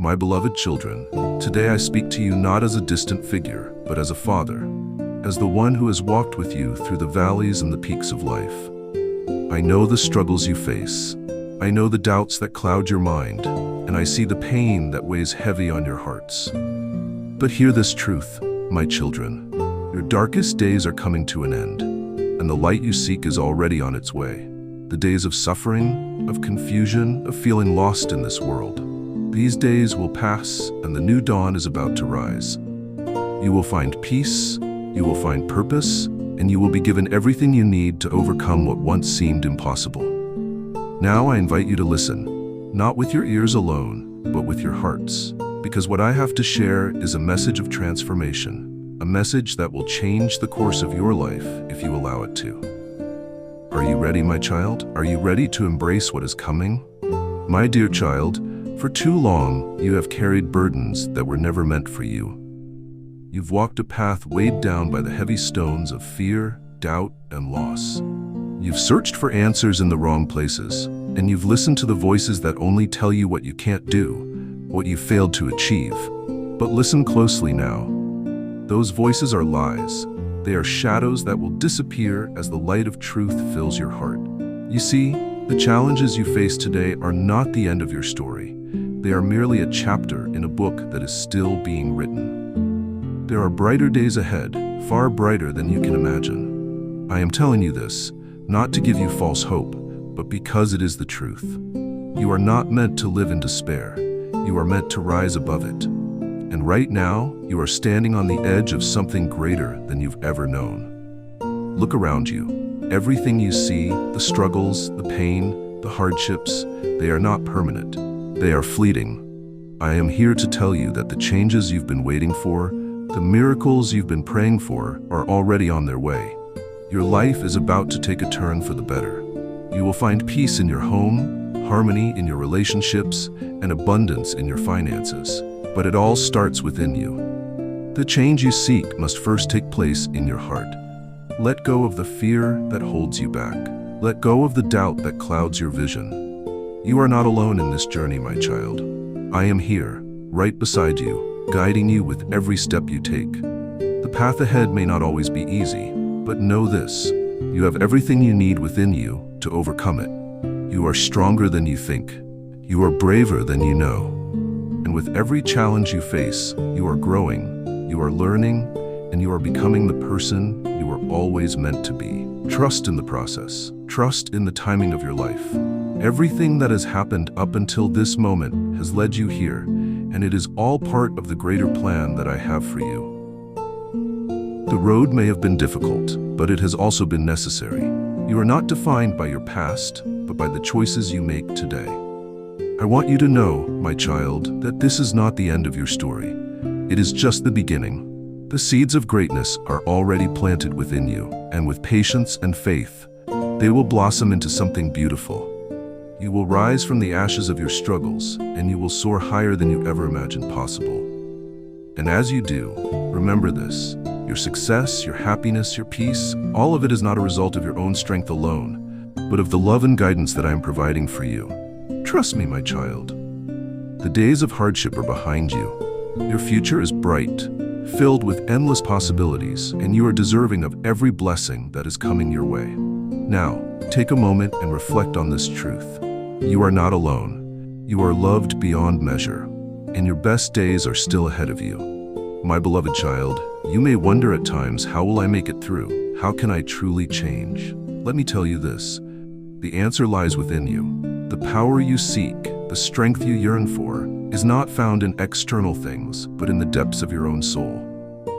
My beloved children, today I speak to you not as a distant figure, but as a father, as the one who has walked with you through the valleys and the peaks of life. I know the struggles you face. I know the doubts that cloud your mind, and I see the pain that weighs heavy on your hearts. But hear this truth, my children. Your darkest days are coming to an end, and the light you seek is already on its way. The days of suffering, of confusion, of feeling lost in this world. These days will pass, and the new dawn is about to rise. You will find peace, you will find purpose, and you will be given everything you need to overcome what once seemed impossible. Now I invite you to listen, not with your ears alone, but with your hearts, because what I have to share is a message of transformation, a message that will change the course of your life if you allow it to. Are you ready, my child? Are you ready to embrace what is coming? My dear child, for too long, you have carried burdens that were never meant for you. You've walked a path weighed down by the heavy stones of fear, doubt, and loss. You've searched for answers in the wrong places, and you've listened to the voices that only tell you what you can't do, what you failed to achieve. But listen closely now. Those voices are lies. They are shadows that will disappear as the light of truth fills your heart. You see, the challenges you face today are not the end of your story. They are merely a chapter in a book that is still being written. There are brighter days ahead, far brighter than you can imagine. I am telling you this, not to give you false hope, but because it is the truth. You are not meant to live in despair. You are meant to rise above it. And right now, you are standing on the edge of something greater than you've ever known. Look around you. Everything you see, the struggles, the pain, the hardships, they are not permanent. They are fleeting. I am here to tell you that the changes you've been waiting for, the miracles you've been praying for, are already on their way. Your life is about to take a turn for the better. You will find peace in your home, harmony in your relationships, and abundance in your finances. But it all starts within you. The change you seek must first take place in your heart. Let go of the fear that holds you back. Let go of the doubt that clouds your vision. You are not alone in this journey, my child. I am here, right beside you, guiding you with every step you take. The path ahead may not always be easy, but know this, you have everything you need within you to overcome it. You are stronger than you think. You are braver than you know. And with every challenge you face, you are growing, you are learning, and you are becoming the person you were always meant to be. Trust in the process. Trust in the timing of your life. Everything that has happened up until this moment has led you here, and it is all part of the greater plan that I have for you. The road may have been difficult, but it has also been necessary. You are not defined by your past, but by the choices you make today. I want you to know, my child, that this is not the end of your story. It is just the beginning. The seeds of greatness are already planted within you, and with patience and faith, they will blossom into something beautiful. You will rise from the ashes of your struggles, and you will soar higher than you ever imagined possible. And as you do, remember this, your success, your happiness, your peace, all of it is not a result of your own strength alone, but of the love and guidance that I am providing for you. Trust me, my child. The days of hardship are behind you. Your future is bright, filled with endless possibilities, and you are deserving of every blessing that is coming your way. Now, take a moment and reflect on this truth. You are not alone. You are loved beyond measure, and your best days are still ahead of you. My beloved child, you may wonder at times, how will I make it through? How can I truly change? Let me tell you this. The answer lies within you. The power you seek, the strength you yearn for, is not found in external things, but in the depths of your own soul.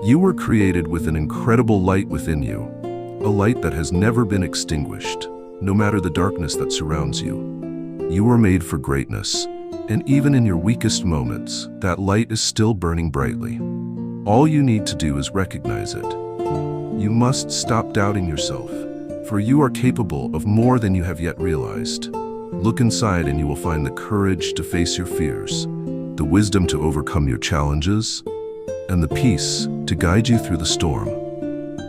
You were created with an incredible light within you, a light that has never been extinguished, no matter the darkness that surrounds you. You were made for greatness, and even in your weakest moments, that light is still burning brightly. All you need to do is recognize it. You must stop doubting yourself, for you are capable of more than you have yet realized. Look inside and you will find the courage to face your fears, the wisdom to overcome your challenges, and the peace to guide you through the storm.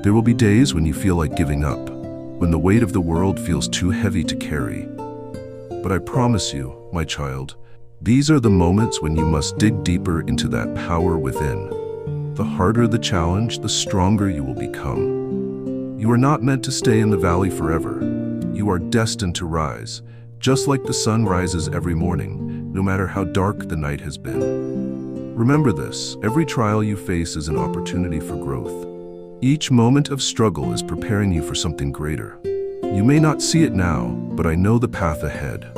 There will be days when you feel like giving up, when the weight of the world feels too heavy to carry. But I promise you, my child, These are the moments when you must dig deeper into that power within. The harder the challenge, the stronger you will become. You are not meant to stay in the valley forever. You are destined to rise, just like the sun rises every morning, no matter how dark the night has been. Remember this, every trial you face is an opportunity for growth. Each moment of struggle is preparing you for something greater. You may not see it now, but I know the path ahead.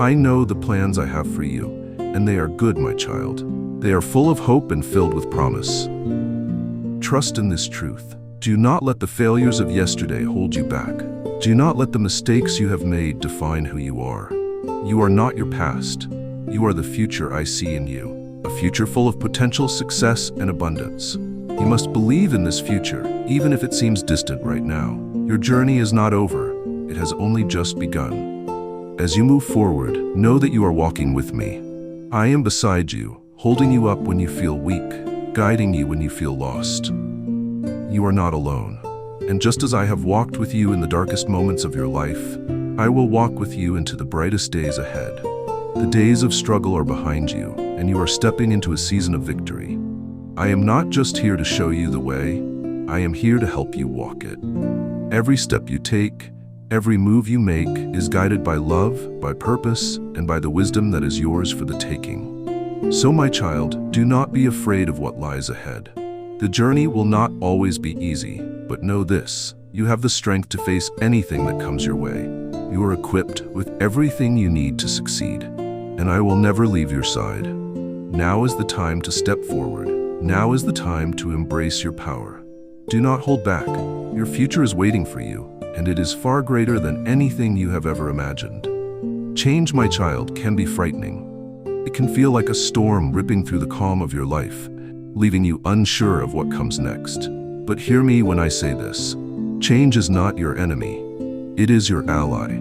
I know the plans I have for you, and they are good, my child. They are full of hope and filled with promise. Trust in this truth. Do not let the failures of yesterday hold you back. Do not let the mistakes you have made define who you are. You are not your past. You are the future I see in you, a future full of potential, success, and abundance. You must believe in this future, even if it seems distant right now. Your journey is not over. It has only just begun. As you move forward, know that you are walking with me. I am beside you, holding you up when you feel weak, guiding you when you feel lost. You are not alone. And just as I have walked with you in the darkest moments of your life, I will walk with you into the brightest days ahead. The days of struggle are behind you, and you are stepping into a season of victory. I am not just here to show you the way, I am here to help you walk it. Every step you take, every move you make is guided by love, by purpose, and by the wisdom that is yours for the taking. So, my child, do not be afraid of what lies ahead. The journey will not always be easy, but know this, you have the strength to face anything that comes your way. You are equipped with everything you need to succeed, and I will never leave your side. Now is the time to step forward. Now is the time to embrace your power. Do not hold back. Your future is waiting for you, and it is far greater than anything you have ever imagined. Change, my child, can be frightening. It can feel like a storm ripping through the calm of your life, leaving you unsure of what comes next. But hear me when I say this. Change is not your enemy. It is your ally.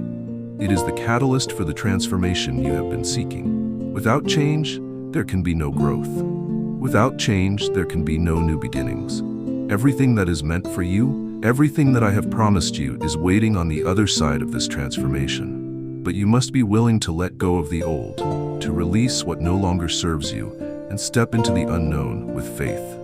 It is the catalyst for the transformation you have been seeking. Without change, there can be no growth. Without change, there can be no new beginnings. Everything that is meant for you, everything that I have promised you is waiting on the other side of this transformation. But you must be willing to let go of the old, to release what no longer serves you, and step into the unknown with faith.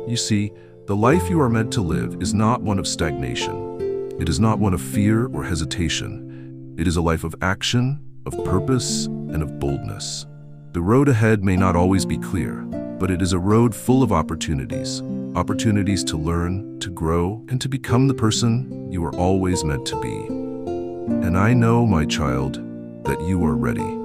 You see, the life you are meant to live is not one of stagnation. It is not one of fear or hesitation. It is a life of action, of purpose, and of boldness. The road ahead may not always be clear, but it is a road full of opportunities. Opportunities to learn, to grow, and to become the person you are always meant to be. And I know, my child, that you are ready.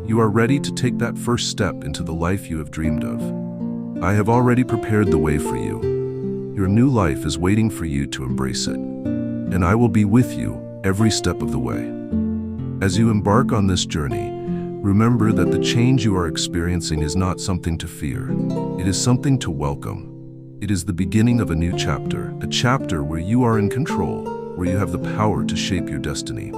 You are ready to take that first step into the life you have dreamed of. I have already prepared the way for you. Your new life is waiting for you to embrace it. And I will be with you every step of the way. As you embark on this journey, remember that the change you are experiencing is not something to fear. It is something to welcome. It is the beginning of a new chapter, a chapter where you are in control, where you have the power to shape your destiny.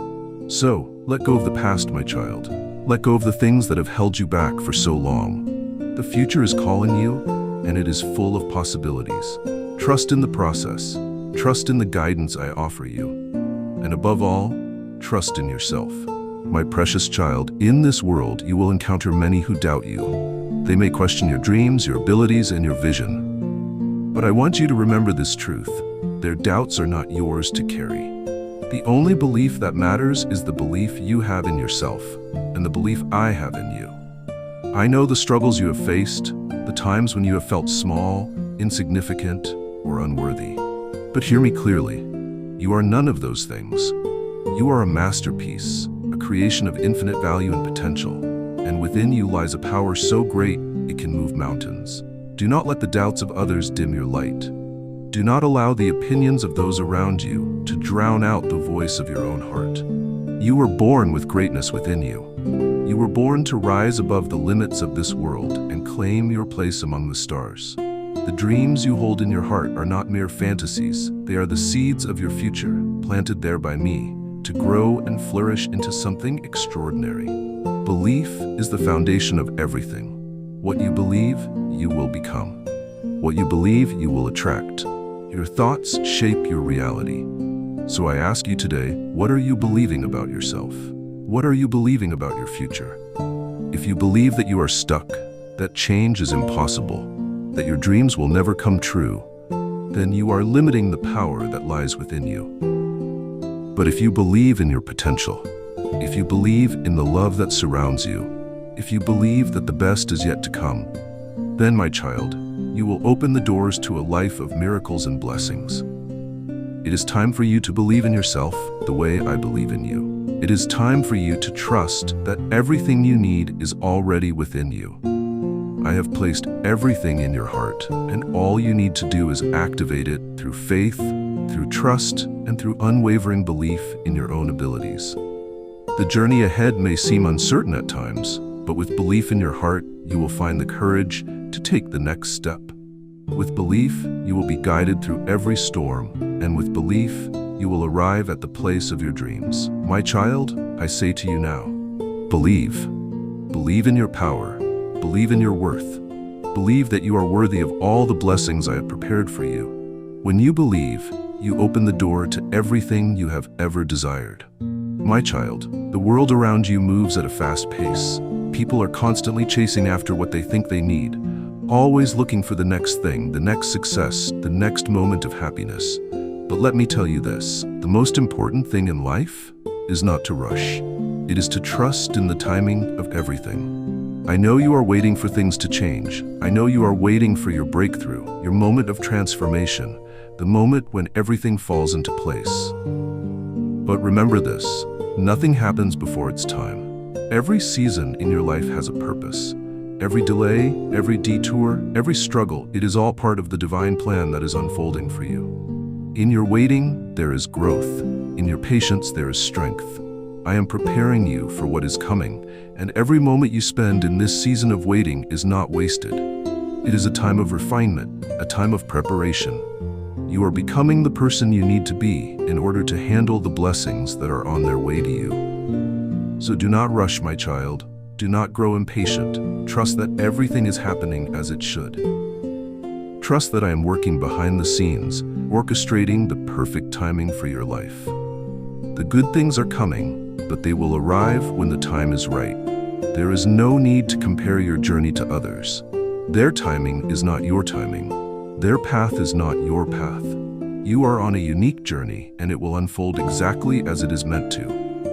So, let go of the past, my child. Let go of the things that have held you back for so long. The future is calling you, and it is full of possibilities. Trust in the process. Trust in the guidance I offer you. And above all, trust in yourself. My precious child, in this world you will encounter many who doubt you. They may question your dreams, your abilities, and your vision. But I want you to remember this truth. Their doubts are not yours to carry. The only belief that matters is the belief you have in yourself, and the belief I have in you. I know the struggles you have faced, the times when you have felt small, insignificant, or unworthy. But hear me clearly. You are none of those things. You are a masterpiece, a creation of infinite value and potential, and within you lies a power so great it can move mountains. Do not let the doubts of others dim your light. Do not allow the opinions of those around you to drown out the voice of your own heart. You were born with greatness within you. You were born to rise above the limits of this world and claim your place among the stars. The dreams you hold in your heart are not mere fantasies. They are the seeds of your future, planted there by me, to grow and flourish into something extraordinary. Belief is the foundation of everything. What you believe, you will become. What you believe, you will attract. Your thoughts shape your reality. So I ask you today, what are you believing about yourself? What are you believing about your future? If you believe that you are stuck, that change is impossible, that your dreams will never come true, then you are limiting the power that lies within you. But if you believe in your potential, if you believe in the love that surrounds you, if you believe that the best is yet to come, then, my child, you will open the doors to a life of miracles and blessings. It is time for you to believe in yourself the way I believe in you. It is time for you to trust that everything you need is already within you. I have placed everything in your heart, and all you need to do is activate it through faith, through trust, and through unwavering belief in your own abilities. The journey ahead may seem uncertain at times, but with belief in your heart, you will find the courage to take the next step. With belief, you will be guided through every storm, and with belief, you will arrive at the place of your dreams. My child, I say to you now, believe. Believe in your power. Believe in your worth. Believe that you are worthy of all the blessings I have prepared for you. When you believe, you open the door to everything you have ever desired. My child, the world around you moves at a fast pace. People are constantly chasing after what they think they need, always looking for the next thing, the next success, the next moment of happiness. But let me tell you this, the most important thing in life is not to rush. It is to trust in the timing of everything. I know you are waiting for things to change. I know you are waiting for your breakthrough, your moment of transformation, the moment when everything falls into place. But remember this, nothing happens before its time. Every season in your life has a purpose. Every delay, every detour, every struggle, it is all part of the divine plan that is unfolding for you. In your waiting, there is growth. In your patience, there is strength. I am preparing you for what is coming, and every moment you spend in this season of waiting is not wasted. It is a time of refinement, a time of preparation. You are becoming the person you need to be in order to handle the blessings that are on their way to you. So do not rush, my child. Do not grow impatient. Trust that everything is happening as it should. Trust that I am working behind the scenes, orchestrating the perfect timing for your life. The good things are coming, but they will arrive when the time is right. There is no need to compare your journey to others. Their timing is not your timing. Their path is not your path. You are on a unique journey, and it will unfold exactly as it is meant to.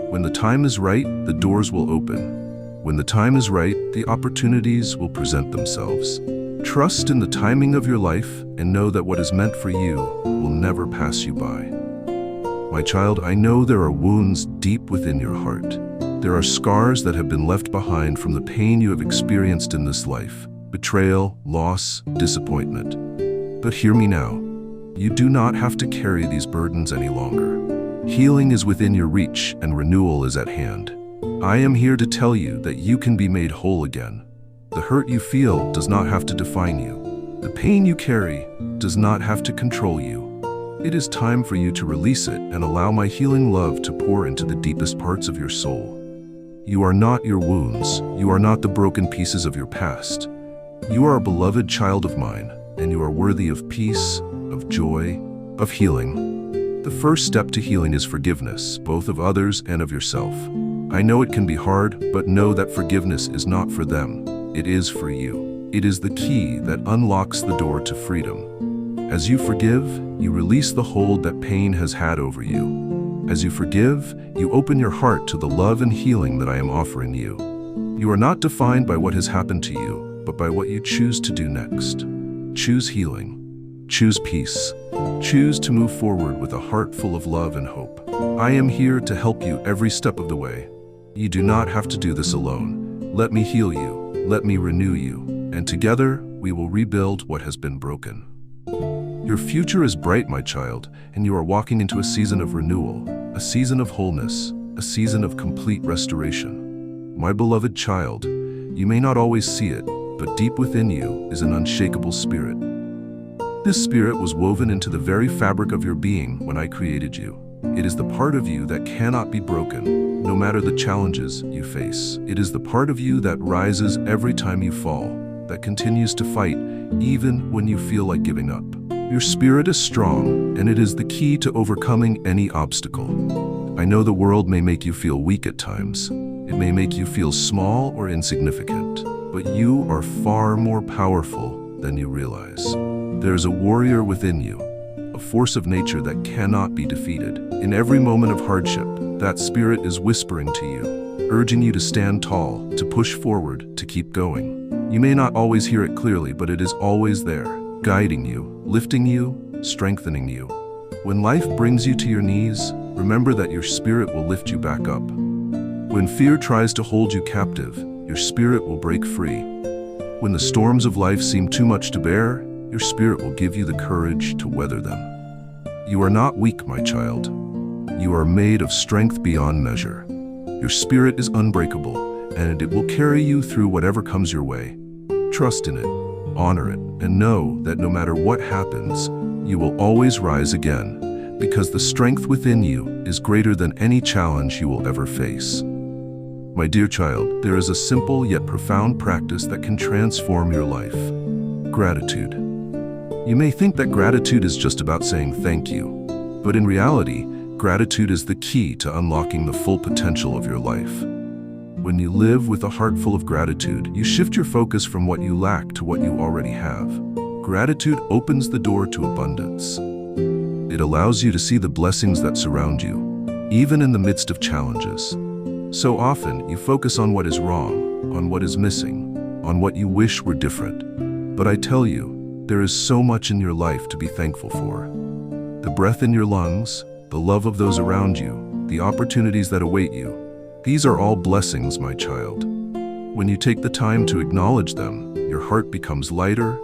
When the time is right, the doors will open. When the time is right, the opportunities will present themselves. Trust in the timing of your life and know that what is meant for you will never pass you by. My child, I know there are wounds deep within your heart. There are scars that have been left behind from the pain you have experienced in this life. Betrayal, loss, disappointment. But hear me now. You do not have to carry these burdens any longer. Healing is within your reach and renewal is at hand. I am here to tell you that you can be made whole again. The hurt you feel does not have to define you. The pain you carry does not have to control you. It is time for you to release it and allow my healing love to pour into the deepest parts of your soul. You are not your wounds. You are not the broken pieces of your past. You are a beloved child of mine, and you are worthy of peace, of joy, of healing. The first step to healing is forgiveness, both of others and of yourself. I know it can be hard, but know that forgiveness is not for them. It is for you. It is the key that unlocks the door to freedom. As you forgive, you release the hold that pain has had over you. As you forgive, you open your heart to the love and healing that I am offering you. You are not defined by what has happened to you, but by what you choose to do next. Choose healing. Choose peace. Choose to move forward with a heart full of love and hope. I am here to help you every step of the way. You do not have to do this alone. Let me heal you. Let me renew you. And together, we will rebuild what has been broken. Your future is bright, my child, and you are walking into a season of renewal, a season of wholeness, a season of complete restoration. My beloved child, you may not always see it, but deep within you is an unshakable spirit. This spirit was woven into the very fabric of your being when I created you. It is the part of you that cannot be broken, no matter the challenges you face. It is the part of you that rises every time you fall, that continues to fight even when you feel like giving up. Your spirit is strong, and it is the key to overcoming any obstacle. I know the world may make you feel weak at times. It It may make you feel small or insignificant, but you are far more powerful than you realize. There is a warrior within you, a force of nature that cannot be defeated. In every moment of hardship, that spirit is whispering to you, urging you to stand tall, to push forward, to keep going. You may not always hear it clearly, but it is always there, guiding you, lifting you, strengthening you. When life brings you to your knees, remember that your spirit will lift you back up. When fear tries to hold you captive, your spirit will break free. When the storms of life seem too much to bear, your spirit will give you the courage to weather them. You are not weak, my child. You are made of strength beyond measure. Your spirit is unbreakable, and it will carry you through whatever comes your way. Trust in it, honor it, and know that no matter what happens, you will always rise again, because the strength within you is greater than any challenge you will ever face. My dear child, there is a simple yet profound practice that can transform your life. Gratitude. You may think that gratitude is just about saying thank you, but in reality, gratitude is the key to unlocking the full potential of your life. When you live with a heart full of gratitude, you shift your focus from what you lack to what you already have. Gratitude opens the door to abundance. It allows you to see the blessings that surround you, even in the midst of challenges. So often, you focus on what is wrong, on what is missing, on what you wish were different. But I tell you, there is so much in your life to be thankful for. The breath in your lungs, the love of those around you, the opportunities that await you. These are all blessings, my child. When you take the time to acknowledge them, your heart becomes lighter,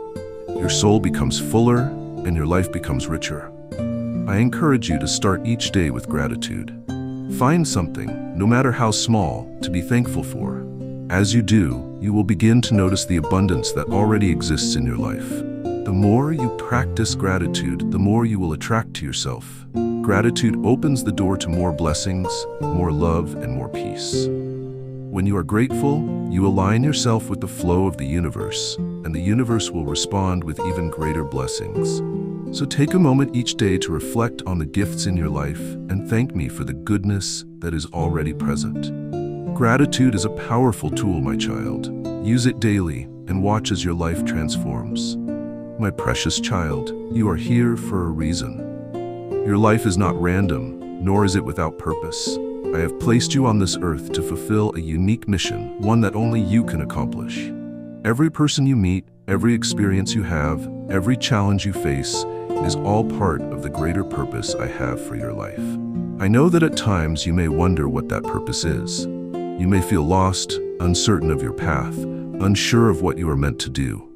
your soul becomes fuller, and your life becomes richer. I encourage you to start each day with gratitude. Find something, no matter how small, to be thankful for. As you do, you will begin to notice the abundance that already exists in your life. The more you practice gratitude, the more you will attract to yourself. Gratitude opens the door to more blessings, more love, and more peace. When you are grateful, you align yourself with the flow of the universe, and the universe will respond with even greater blessings. So take a moment each day to reflect on the gifts in your life and thank me for the goodness that is already present. Gratitude is a powerful tool, my child. Use it daily and watch as your life transforms. My precious child, you are here for a reason. Your life is not random, nor is it without purpose. I have placed you on this earth to fulfill a unique mission, one that only you can accomplish. Every person you meet, every experience you have, every challenge you face, is all part of the greater purpose I have for your life. I know that at times you may wonder what that purpose is. You may feel lost, uncertain of your path, unsure of what you are meant to do.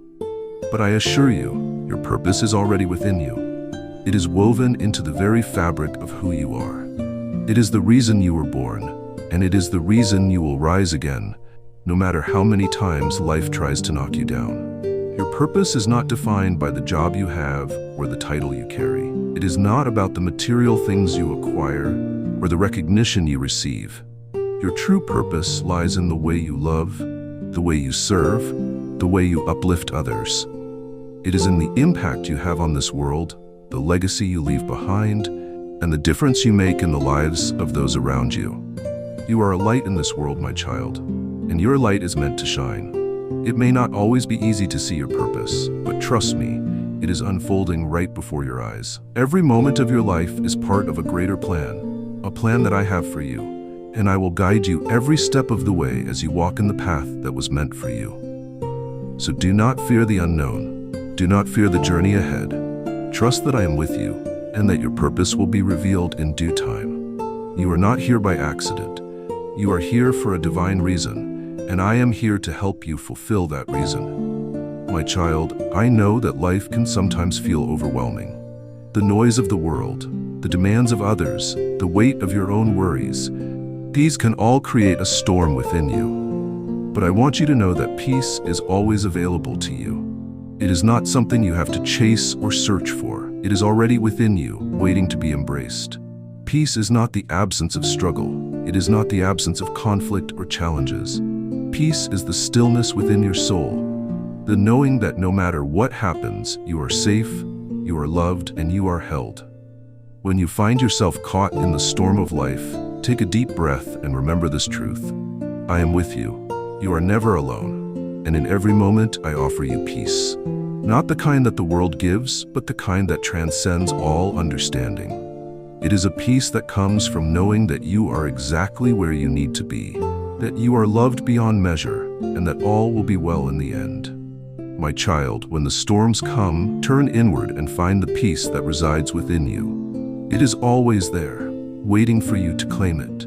But I assure you, your purpose is already within you. It is woven into the very fabric of who you are. It is the reason you were born, and it is the reason you will rise again, no matter how many times life tries to knock you down. Your purpose is not defined by the job you have or the title you carry. It is not about the material things you acquire or the recognition you receive. Your true purpose lies in the way you love, the way you serve, the way you uplift others. It is in the impact you have on this world, the legacy you leave behind, and the difference you make in the lives of those around you. You are a light in this world, my child, and your light is meant to shine. It may not always be easy to see your purpose, but trust me, it is unfolding right before your eyes. Every moment of your life is part of a greater plan, a plan that I have for you, and I will guide you every step of the way as you walk in the path that was meant for you. So do not fear the unknown. Do not fear the journey ahead. Trust that I am with you, and that your purpose will be revealed in due time. You are not here by accident. You are here for a divine reason, and I am here to help you fulfill that reason. My child, I know that life can sometimes feel overwhelming. The noise of the world, the demands of others, the weight of your own worries, these can all create a storm within you. But I want you to know that peace is always available to you. It is not something you have to chase or search for. It is already within you, waiting to be embraced. Peace is not the absence of struggle. It is not the absence of conflict or challenges. Peace is the stillness within your soul, the knowing that no matter what happens, you are safe, you are loved, and you are held. When you find yourself caught in the storm of life, take a deep breath and remember this truth. I am with you. You are never alone. And in every moment, I offer you peace. Not the kind that the world gives, but the kind that transcends all understanding. It is a peace that comes from knowing that you are exactly where you need to be, that you are loved beyond measure, and that all will be well in the end. My child, when the storms come, turn inward and find the peace that resides within you. It is always there, waiting for you to claim it.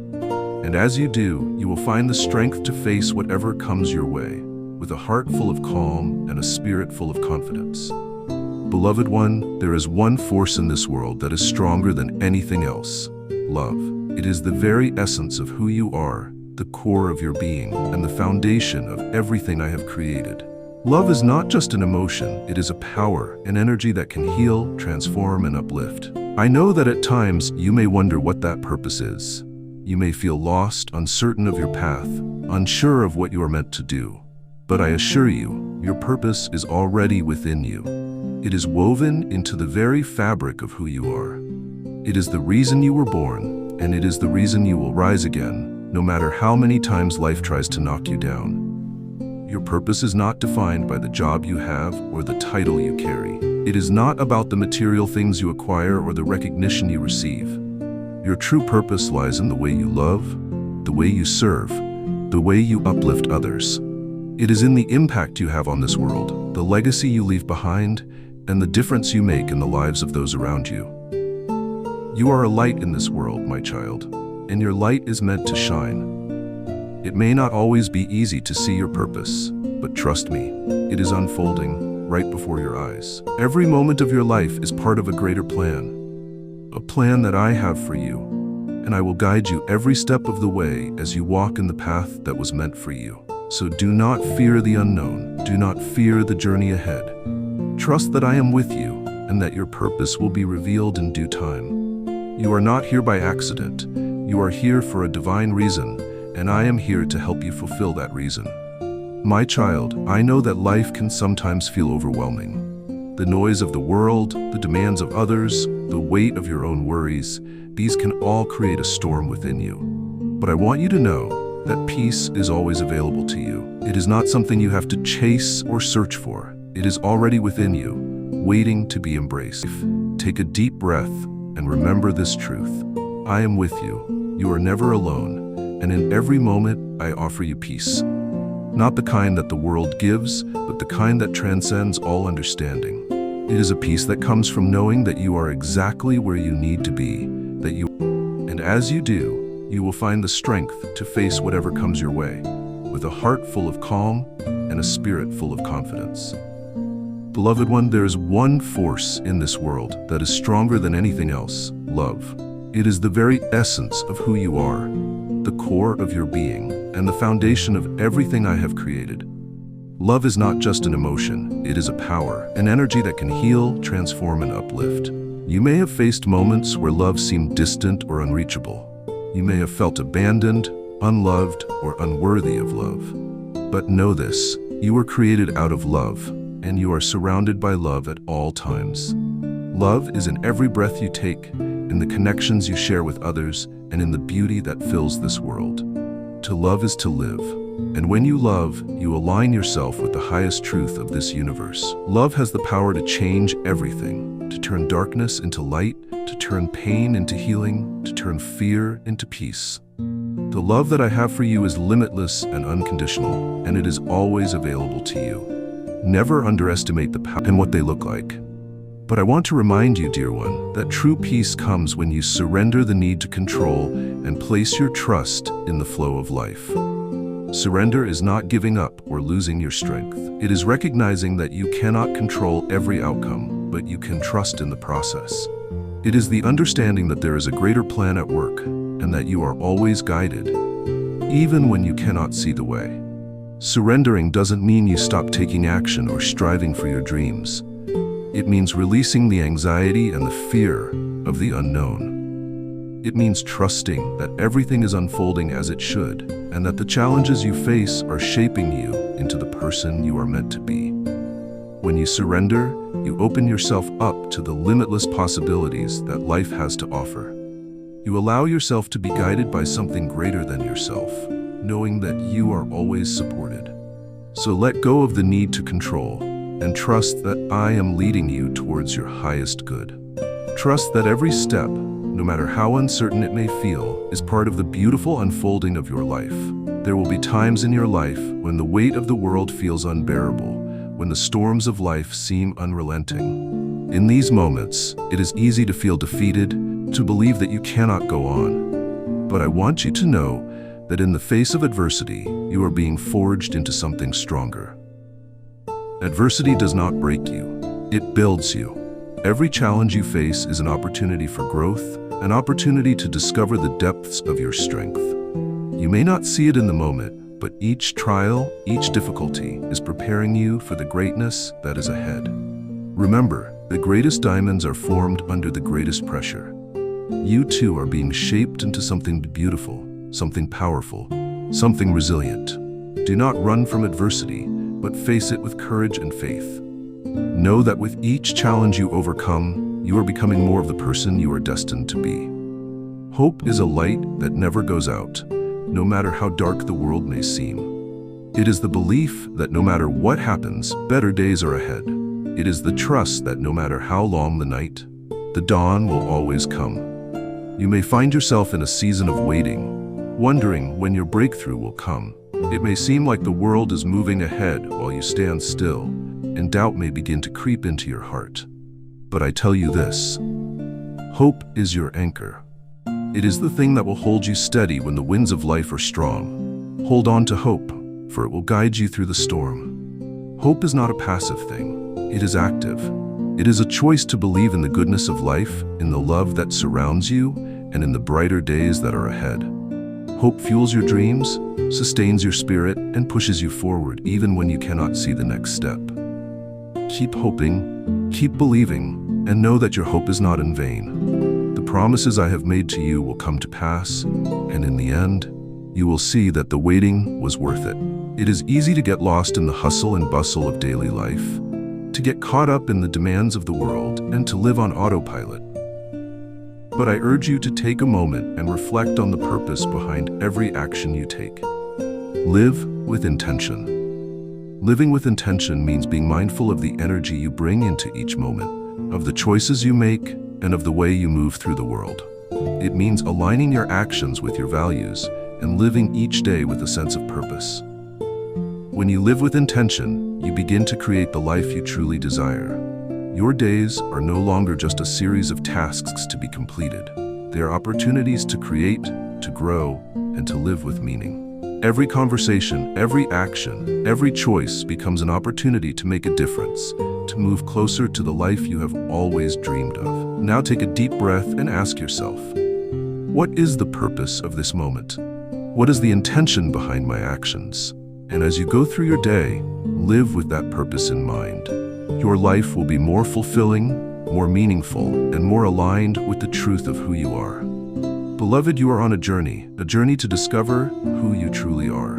And as you do, you will find the strength to face whatever comes your way, with a heart full of calm and a spirit full of confidence. Beloved one, there is one force in this world that is stronger than anything else: love. It is the very essence of who you are, the core of your being, and the foundation of everything I have created. Love is not just an emotion, it is a power, an energy that can heal, transform, and uplift. I know that at times you may wonder what that purpose is. You may feel lost, uncertain of your path, unsure of what you are meant to do. But I assure you, your purpose is already within you. It is woven into the very fabric of who you are. It is the reason you were born, and it is the reason you will rise again, no matter how many times life tries to knock you down. Your purpose is not defined by the job you have or the title you carry. It is not about the material things you acquire or the recognition you receive. Your true purpose lies in the way you love, the way you serve, the way you uplift others. It is in the impact you have on this world, the legacy you leave behind, and the difference you make in the lives of those around you. You are a light in this world, my child, and your light is meant to shine. It may not always be easy to see your purpose, but trust me, it is unfolding right before your eyes. Every moment of your life is part of a greater plan, a plan that I have for you, and I will guide you every step of the way as you walk in the path that was meant for you. So do not fear the unknown, do not fear the journey ahead. Trust that I am with you, and that your purpose will be revealed in due time. You are not here by accident, you are here for a divine reason, and I am here to help you fulfill that reason. My child, I know that life can sometimes feel overwhelming. The noise of the world, the demands of others, the weight of your own worries, these can all create a storm within you. But I want you to know that peace is always available to you. It is not something you have to chase or search for. It is already within you, waiting to be embraced. Take a deep breath and remember this truth. I am with you. You are never alone. And in every moment, I offer you peace. Not the kind that the world gives, but the kind that transcends all understanding. It is a peace that comes from knowing that you are exactly where you need to be, and as you do, you will find the strength to face whatever comes your way, with a heart full of calm and a spirit full of confidence. Beloved one, there is one force in this world that is stronger than anything else: love. It is the very essence of who you are, the core of your being, and the foundation of everything I have created. Love is not just an emotion, it is a power, an energy that can heal, transform, and uplift. You may have faced moments where love seemed distant or unreachable. You may have felt abandoned, unloved, or unworthy of love. But know this, you were created out of love, and you are surrounded by love at all times. Love is in every breath you take, in the connections you share with others, and in the beauty that fills this world. To love is to live. And when you love, you align yourself with the highest truth of this universe. Love has the power to change everything, to turn darkness into light, to turn pain into healing, to turn fear into peace. The love that I have for you is limitless and unconditional, and it is always available to you. Never underestimate the power and what they look like. But I want to remind you, dear one, that true peace comes when you surrender the need to control and place your trust in the flow of life. Surrender is not giving up or losing your strength. It is recognizing that you cannot control every outcome, but you can trust in the process. It is the understanding that there is a greater plan at work and that you are always guided, even when you cannot see the way. Surrendering doesn't mean you stop taking action or striving for your dreams. It means releasing the anxiety and the fear of the unknown. It means trusting that everything is unfolding as it should, and that the challenges you face are shaping you into the person you are meant to be. When you surrender, you open yourself up to the limitless possibilities that life has to offer. You allow yourself to be guided by something greater than yourself, knowing that you are always supported. So let go of the need to control and trust that I am leading you towards your highest good. Trust that every step, no matter how uncertain it may feel, is part of the beautiful unfolding of your life. There will be times in your life when the weight of the world feels unbearable, when the storms of life seem unrelenting. In these moments, it is easy to feel defeated, to believe that you cannot go on. But I want you to know that in the face of adversity, you are being forged into something stronger. Adversity does not break you, it builds you. Every challenge you face is an opportunity for growth, an opportunity to discover the depths of your strength. You may not see it in the moment, but each trial, each difficulty is preparing you for the greatness that is ahead. Remember, the greatest diamonds are formed under the greatest pressure. You too are being shaped into something beautiful, something powerful, something resilient. Do not run from adversity, but face it with courage and faith. Know that with each challenge you overcome, you are becoming more of the person you are destined to be. Hope is a light that never goes out, no matter how dark the world may seem. It is the belief that no matter what happens, better days are ahead. It is the trust that no matter how long the night, the dawn will always come. You may find yourself in a season of waiting, wondering when your breakthrough will come. It may seem like the world is moving ahead while you stand still, and doubt may begin to creep into your heart. But I tell you this, hope is your anchor. It is the thing that will hold you steady when the winds of life are strong. Hold on to hope, for it will guide you through the storm. Hope is not a passive thing, it is active. It is a choice to believe in the goodness of life, in the love that surrounds you, and in the brighter days that are ahead. Hope fuels your dreams, sustains your spirit, and pushes you forward even when you cannot see the next step. Keep hoping, keep believing, and know that your hope is not in vain. The promises I have made to you will come to pass, and in the end, you will see that the waiting was worth it. It is easy to get lost in the hustle and bustle of daily life, to get caught up in the demands of the world, and to live on autopilot. But I urge you to take a moment and reflect on the purpose behind every action you take. Live with intention. Living with intention means being mindful of the energy you bring into each moment, of the choices you make, and of the way you move through the world. It means aligning your actions with your values and living each day with a sense of purpose. When you live with intention, you begin to create the life you truly desire. Your days are no longer just a series of tasks to be completed. They are opportunities to create, to grow, and to live with meaning. Every conversation, every action, every choice becomes an opportunity to make a difference, to move closer to the life you have always dreamed of. Now take a deep breath and ask yourself, what is the purpose of this moment? What is the intention behind my actions? And as you go through your day, live with that purpose in mind. Your life will be more fulfilling, more meaningful, and more aligned with the truth of who you are. Beloved, you are on a journey to discover who you truly are.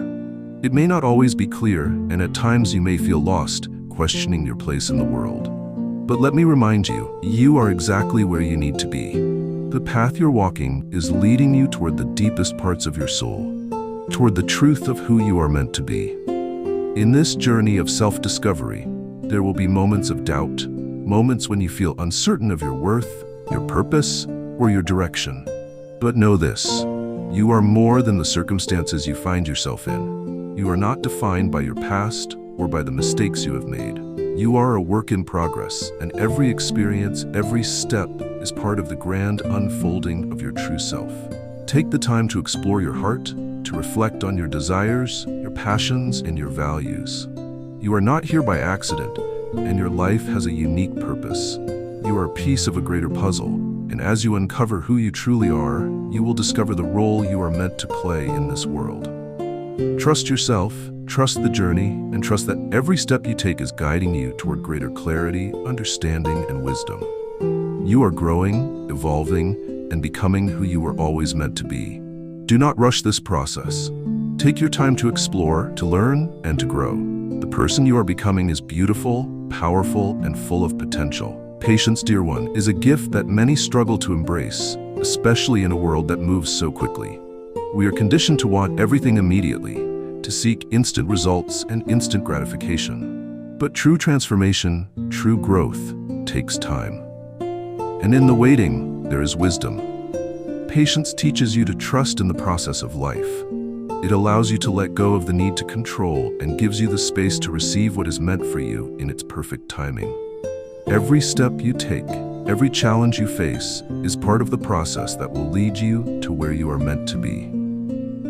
It may not always be clear, and at times you may feel lost, questioning your place in the world. But let me remind you, you are exactly where you need to be. The path you're walking is leading you toward the deepest parts of your soul, toward the truth of who you are meant to be. In this journey of self-discovery, there will be moments of doubt, moments when you feel uncertain of your worth, your purpose, or your direction. But know this, you are more than the circumstances you find yourself in. You are not defined by your past or by the mistakes you have made. You are a work in progress, and every experience, every step is part of the grand unfolding of your true self. Take the time to explore your heart, to reflect on your desires, your passions, and your values. You are not here by accident, and your life has a unique purpose. You are a piece of a greater puzzle. And as you uncover who you truly are, you will discover the role you are meant to play in this world. Trust yourself, trust the journey, and trust that every step you take is guiding you toward greater clarity, understanding, and wisdom. You are growing, evolving, and becoming who you were always meant to be. Do not rush this process. Take your time to explore, to learn, and to grow. The person you are becoming is beautiful, powerful, and full of potential. Patience, dear one, is a gift that many struggle to embrace, especially in a world that moves so quickly. We are conditioned to want everything immediately, to seek instant results and instant gratification. But true transformation, true growth, takes time. And in the waiting, there is wisdom. Patience teaches you to trust in the process of life. It allows you to let go of the need to control and gives you the space to receive what is meant for you in its perfect timing. Every step you take, every challenge you face, is part of the process that will lead you to where you are meant to be.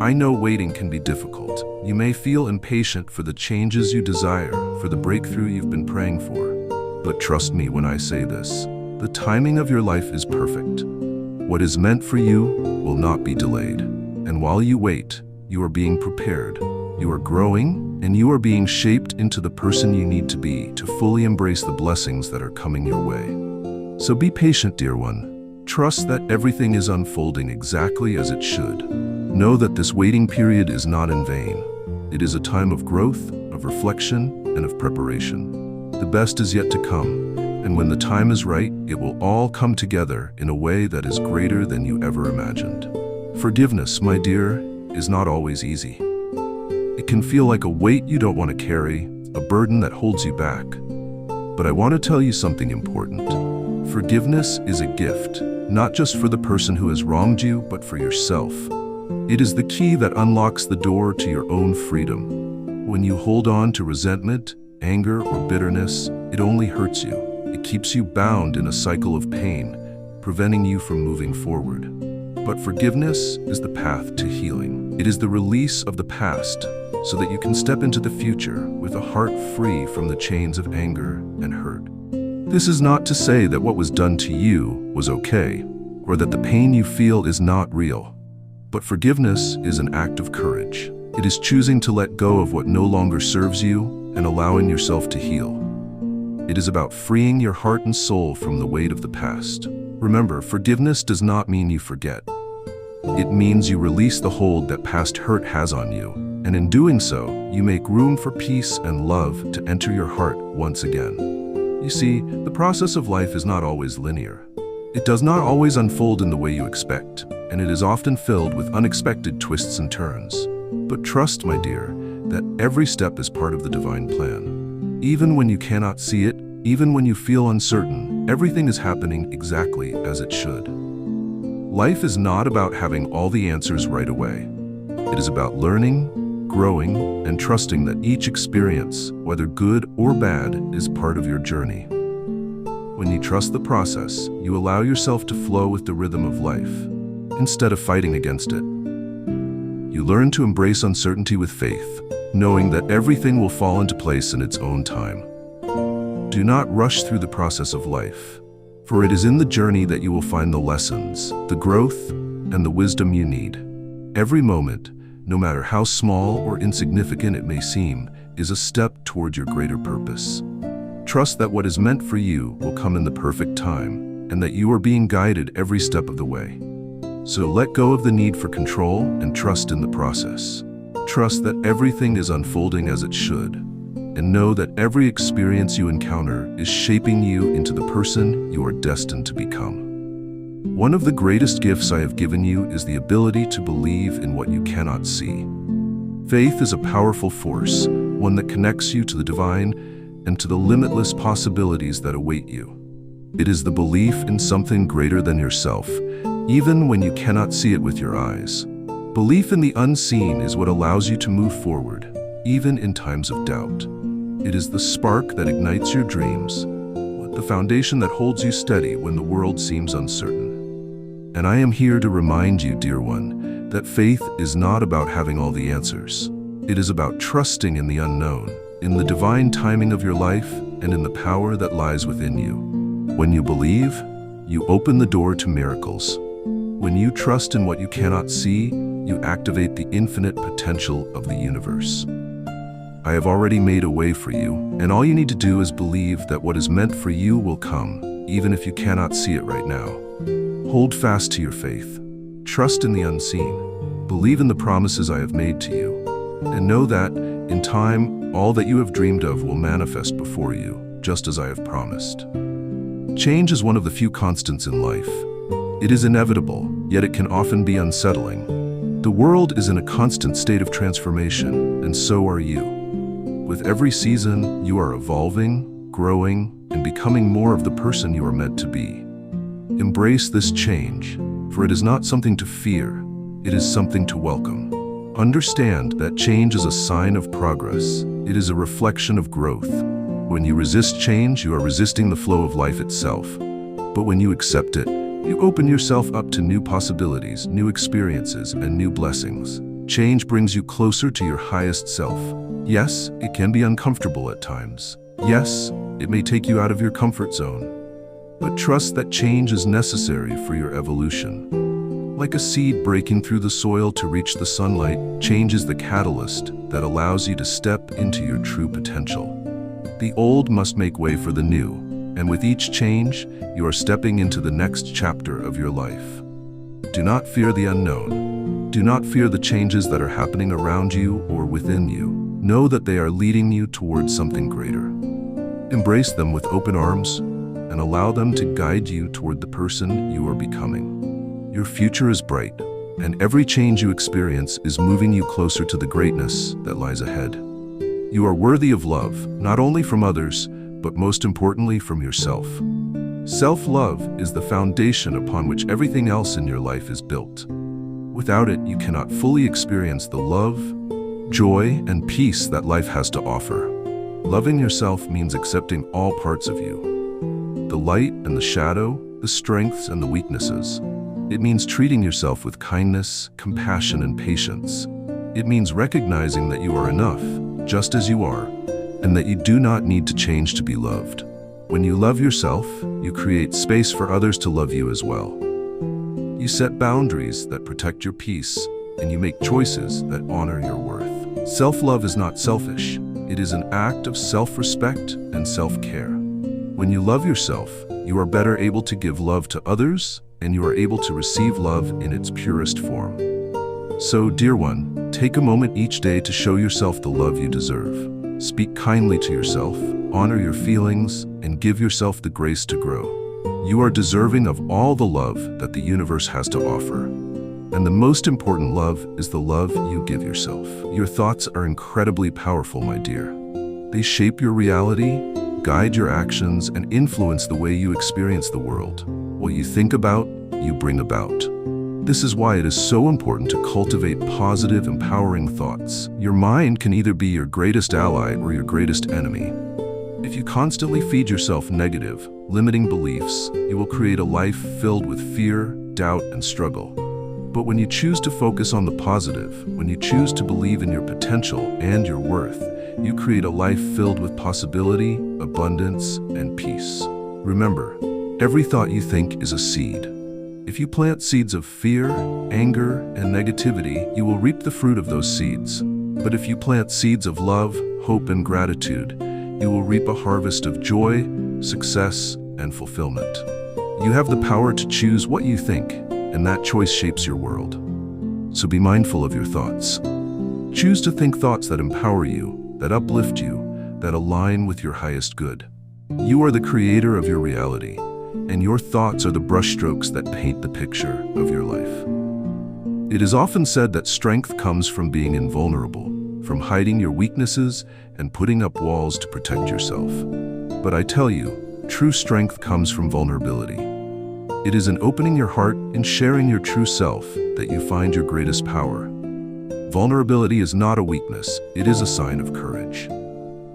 I know waiting can be difficult. You may feel impatient for the changes you desire, for the breakthrough you've been praying for. But trust me when I say this, the timing of your life is perfect. What is meant for you will not be delayed. And while you wait, you are being prepared. You are growing, and you are being shaped into the person you need to be to fully embrace the blessings that are coming your way. So be patient, dear one. Trust that everything is unfolding exactly as it should. Know that this waiting period is not in vain. It is a time of growth, of reflection, and of preparation. The best is yet to come, and when the time is right, it will all come together in a way that is greater than you ever imagined. Forgiveness, my dear, is not always easy. It can feel like a weight you don't want to carry, a burden that holds you back. But I want to tell you something important. Forgiveness is a gift, not just for the person who has wronged you, but for yourself. It is the key that unlocks the door to your own freedom. When you hold on to resentment, anger, or bitterness, it only hurts you. It keeps you bound in a cycle of pain, preventing you from moving forward. But forgiveness is the path to healing. It is the release of the past so that you can step into the future with a heart free from the chains of anger and hurt. This is not to say that what was done to you was okay, or that the pain you feel is not real. But forgiveness is an act of courage. It is choosing to let go of what no longer serves you and allowing yourself to heal. It is about freeing your heart and soul from the weight of the past. Remember, forgiveness does not mean you forget. It means you release the hold that past hurt has on you, and in doing so, you make room for peace and love to enter your heart once again. You see, the process of life is not always linear. It does not always unfold in the way you expect, and it is often filled with unexpected twists and turns. But trust, my dear, that every step is part of the divine plan. Even when you cannot see it, even when you feel uncertain, everything is happening exactly as it should. Life is not about having all the answers right away. It is about learning, growing, and trusting that each experience, whether good or bad, is part of your journey. When you trust the process, you allow yourself to flow with the rhythm of life, instead of fighting against it. You learn to embrace uncertainty with faith, knowing that everything will fall into place in its own time. Do not rush through the process of life, for it is in the journey that you will find the lessons, the growth, and the wisdom you need. Every moment, no matter how small or insignificant it may seem, is a step toward your greater purpose. Trust that what is meant for you will come in the perfect time, and that you are being guided every step of the way. So let go of the need for control and trust in the process. Trust that everything is unfolding as it should, and know that every experience you encounter is shaping you into the person you are destined to become. One of the greatest gifts I have given you is the ability to believe in what you cannot see. Faith is a powerful force, one that connects you to the divine and to the limitless possibilities that await you. It is the belief in something greater than yourself, even when you cannot see it with your eyes. Belief in the unseen is what allows you to move forward, even in times of doubt. It is the spark that ignites your dreams, the foundation that holds you steady when the world seems uncertain. And I am here to remind you, dear one, that faith is not about having all the answers. It is about trusting in the unknown, in the divine timing of your life, and in the power that lies within you. When you believe, you open the door to miracles. When you trust in what you cannot see, you activate the infinite potential of the universe. I have already made a way for you, and all you need to do is believe that what is meant for you will come, even if you cannot see it right now. Hold fast to your faith. Trust in the unseen. Believe in the promises I have made to you. And know that, in time, all that you have dreamed of will manifest before you, just as I have promised. Change is one of the few constants in life. It is inevitable, yet it can often be unsettling. The world is in a constant state of transformation, and so are you. With every season, you are evolving, growing, and becoming more of the person you are meant to be. Embrace this change, for it is not something to fear, it is something to welcome. Understand that change is a sign of progress. It is a reflection of growth. When you resist change, you are resisting the flow of life itself. But when you accept it, you open yourself up to new possibilities, new experiences, and new blessings. Change brings you closer to your highest self. Yes, it can be uncomfortable at times. Yes, it may take you out of your comfort zone. But trust that change is necessary for your evolution. Like a seed breaking through the soil to reach the sunlight, change is the catalyst that allows you to step into your true potential. The old must make way for the new, and with each change, you are stepping into the next chapter of your life. Do not fear the unknown. Do not fear the changes that are happening around you or within you. Know that they are leading you towards something greater. Embrace them with open arms and allow them to guide you toward the person you are becoming. Your future is bright, and every change you experience is moving you closer to the greatness that lies ahead. You are worthy of love, not only from others, but most importantly from yourself. Self-love is the foundation upon which everything else in your life is built. Without it, you cannot fully experience the love, joy, and peace that life has to offer. Loving yourself means accepting all parts of you. The light and the shadow, the strengths and the weaknesses. It means treating yourself with kindness, compassion, and patience. It means recognizing that you are enough, just as you are, and that you do not need to change to be loved. When you love yourself, you create space for others to love you as well. You set boundaries that protect your peace, and you make choices that honor your worth. Self-love is not selfish. It is an act of self-respect and self-care. When you love yourself, you are better able to give love to others, and you are able to receive love in its purest form. So, dear one, take a moment each day to show yourself the love you deserve. Speak kindly to yourself, honor your feelings, and give yourself the grace to grow. You are deserving of all the love that the universe has to offer. And the most important love is the love you give yourself. Your thoughts are incredibly powerful, my dear. They shape your reality, guide your actions, and influence the way you experience the world. What you think about, you bring about. This is why it is so important to cultivate positive, empowering thoughts. Your mind can either be your greatest ally or your greatest enemy. If you constantly feed yourself negative, limiting beliefs, you will create a life filled with fear, doubt, and struggle. But when you choose to focus on the positive, when you choose to believe in your potential and your worth, you create a life filled with possibility, abundance, and peace. Remember, every thought you think is a seed. If you plant seeds of fear, anger, and negativity, you will reap the fruit of those seeds. But if you plant seeds of love, hope, and gratitude, you will reap a harvest of joy, success, and fulfillment. You have the power to choose what you think, and that choice shapes your world. So be mindful of your thoughts. Choose to think thoughts that empower you, that uplift you, that align with your highest good. You are the creator of your reality, and your thoughts are the brushstrokes that paint the picture of your life. It is often said that strength comes from being invulnerable, from hiding your weaknesses and putting up walls to protect yourself. But I tell you, true strength comes from vulnerability. It is in opening your heart and sharing your true self that you find your greatest power. Vulnerability is not a weakness, it is a sign of courage.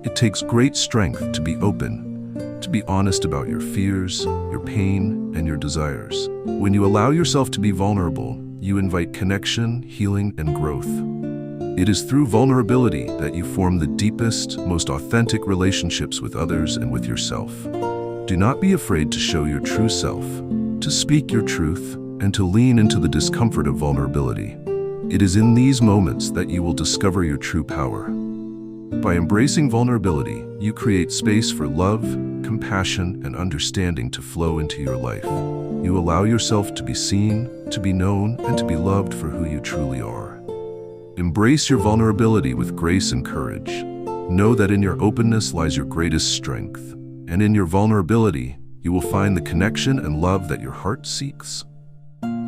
It takes great strength to be open, to be honest about your fears, your pain, and your desires. When you allow yourself to be vulnerable, you invite connection, healing, and growth. It is through vulnerability that you form the deepest, most authentic relationships with others and with yourself. Do not be afraid to show your true self, to speak your truth, and to lean into the discomfort of vulnerability. It is in these moments that you will discover your true power. By embracing vulnerability, you create space for love, compassion, and understanding to flow into your life. You allow yourself to be seen, to be known, and to be loved for who you truly are. Embrace your vulnerability with grace and courage. Know that in your openness lies your greatest strength, and in your vulnerability, you will find the connection and love that your heart seeks.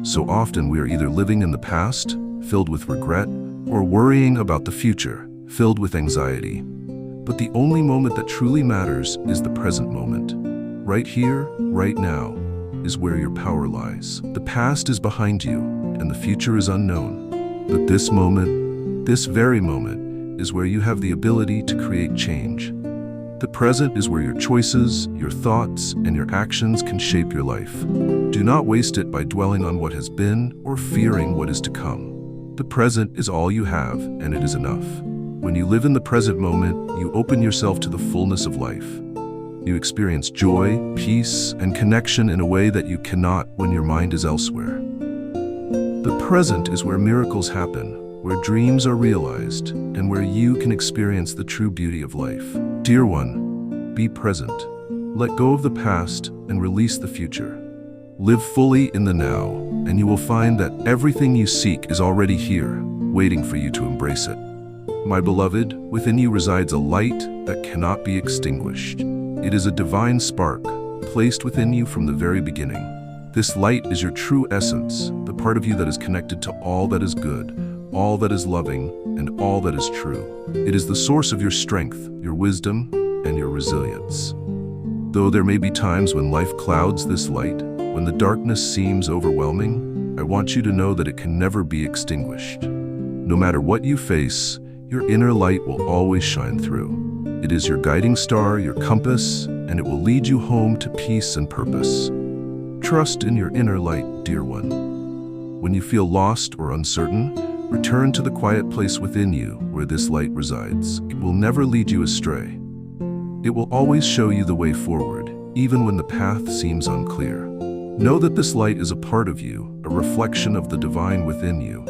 So often we are either living in the past, filled with regret, or worrying about the future, filled with anxiety. But the only moment that truly matters is the present moment. Right here, right now, is where your power lies. The past is behind you, and the future is unknown. But this moment, this very moment, is where you have the ability to create change. The present is where your choices, your thoughts, and your actions can shape your life. Do not waste it by dwelling on what has been or fearing what is to come. The present is all you have, and it is enough. When you live in the present moment, you open yourself to the fullness of life. You experience joy, peace, and connection in a way that you cannot when your mind is elsewhere. The present is where miracles happen, where dreams are realized, and where you can experience the true beauty of life. Dear one, be present. Let go of the past and release the future. Live fully in the now, and you will find that everything you seek is already here, waiting for you to embrace it. My beloved, within you resides a light that cannot be extinguished. It is a divine spark, placed within you from the very beginning. This light is your true essence, the part of you that is connected to all that is good, all that is loving, and all that is true. It is the source of your strength, your wisdom, and your resilience. Though there may be times when life clouds this light, when the darkness seems overwhelming, I want you to know that it can never be extinguished. No matter what you face, your inner light will always shine through. It is your guiding star, your compass, and it will lead you home to peace and purpose. Trust in your inner light, dear one. When you feel lost or uncertain, return to the quiet place within you where this light resides. It will never lead you astray. It will always show you the way forward, even when the path seems unclear. Know that this light is a part of you, a reflection of the divine within you.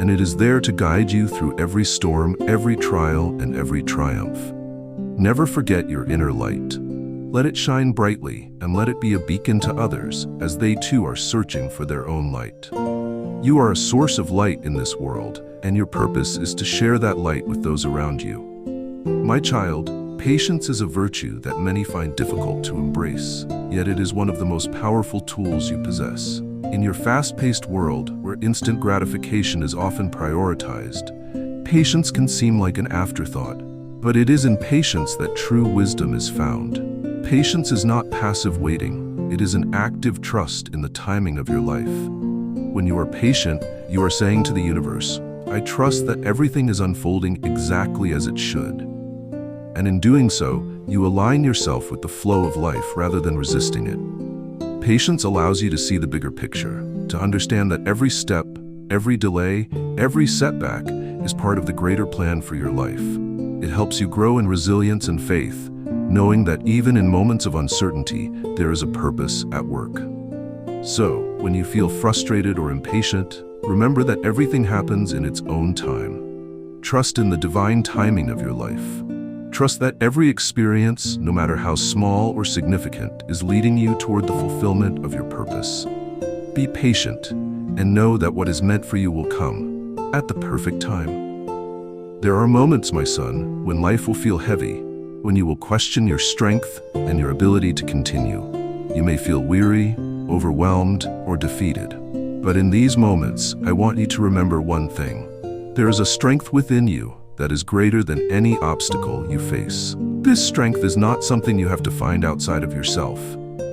And it is there to guide you through every storm, every trial, and every triumph. Never forget your inner light. Let it shine brightly, and let it be a beacon to others as they too are searching for their own light. You are a source of light in this world, and your purpose is to share that light with those around you. My child, patience is a virtue that many find difficult to embrace, yet it is one of the most powerful tools you possess. In your fast-paced world, where instant gratification is often prioritized, patience can seem like an afterthought, but it is in patience that true wisdom is found. Patience is not passive waiting, it is an active trust in the timing of your life. When you are patient, you are saying to the universe, I trust that everything is unfolding exactly as it should. And in doing so, you align yourself with the flow of life rather than resisting it. Patience allows you to see the bigger picture, to understand that every step, every delay, every setback is part of the greater plan for your life. It helps you grow in resilience and faith, knowing that even in moments of uncertainty, there is a purpose at work. So, when you feel frustrated or impatient, remember that everything happens in its own time. Trust in the divine timing of your life. Trust that every experience, no matter how small or significant, is leading you toward the fulfillment of your purpose. Be patient, and know that what is meant for you will come at the perfect time. There are moments, my son, when life will feel heavy, when you will question your strength and your ability to continue. You may feel weary, overwhelmed, or defeated. But in these moments, I want you to remember one thing. There is a strength within you that is greater than any obstacle you face. This strength is not something you have to find outside of yourself.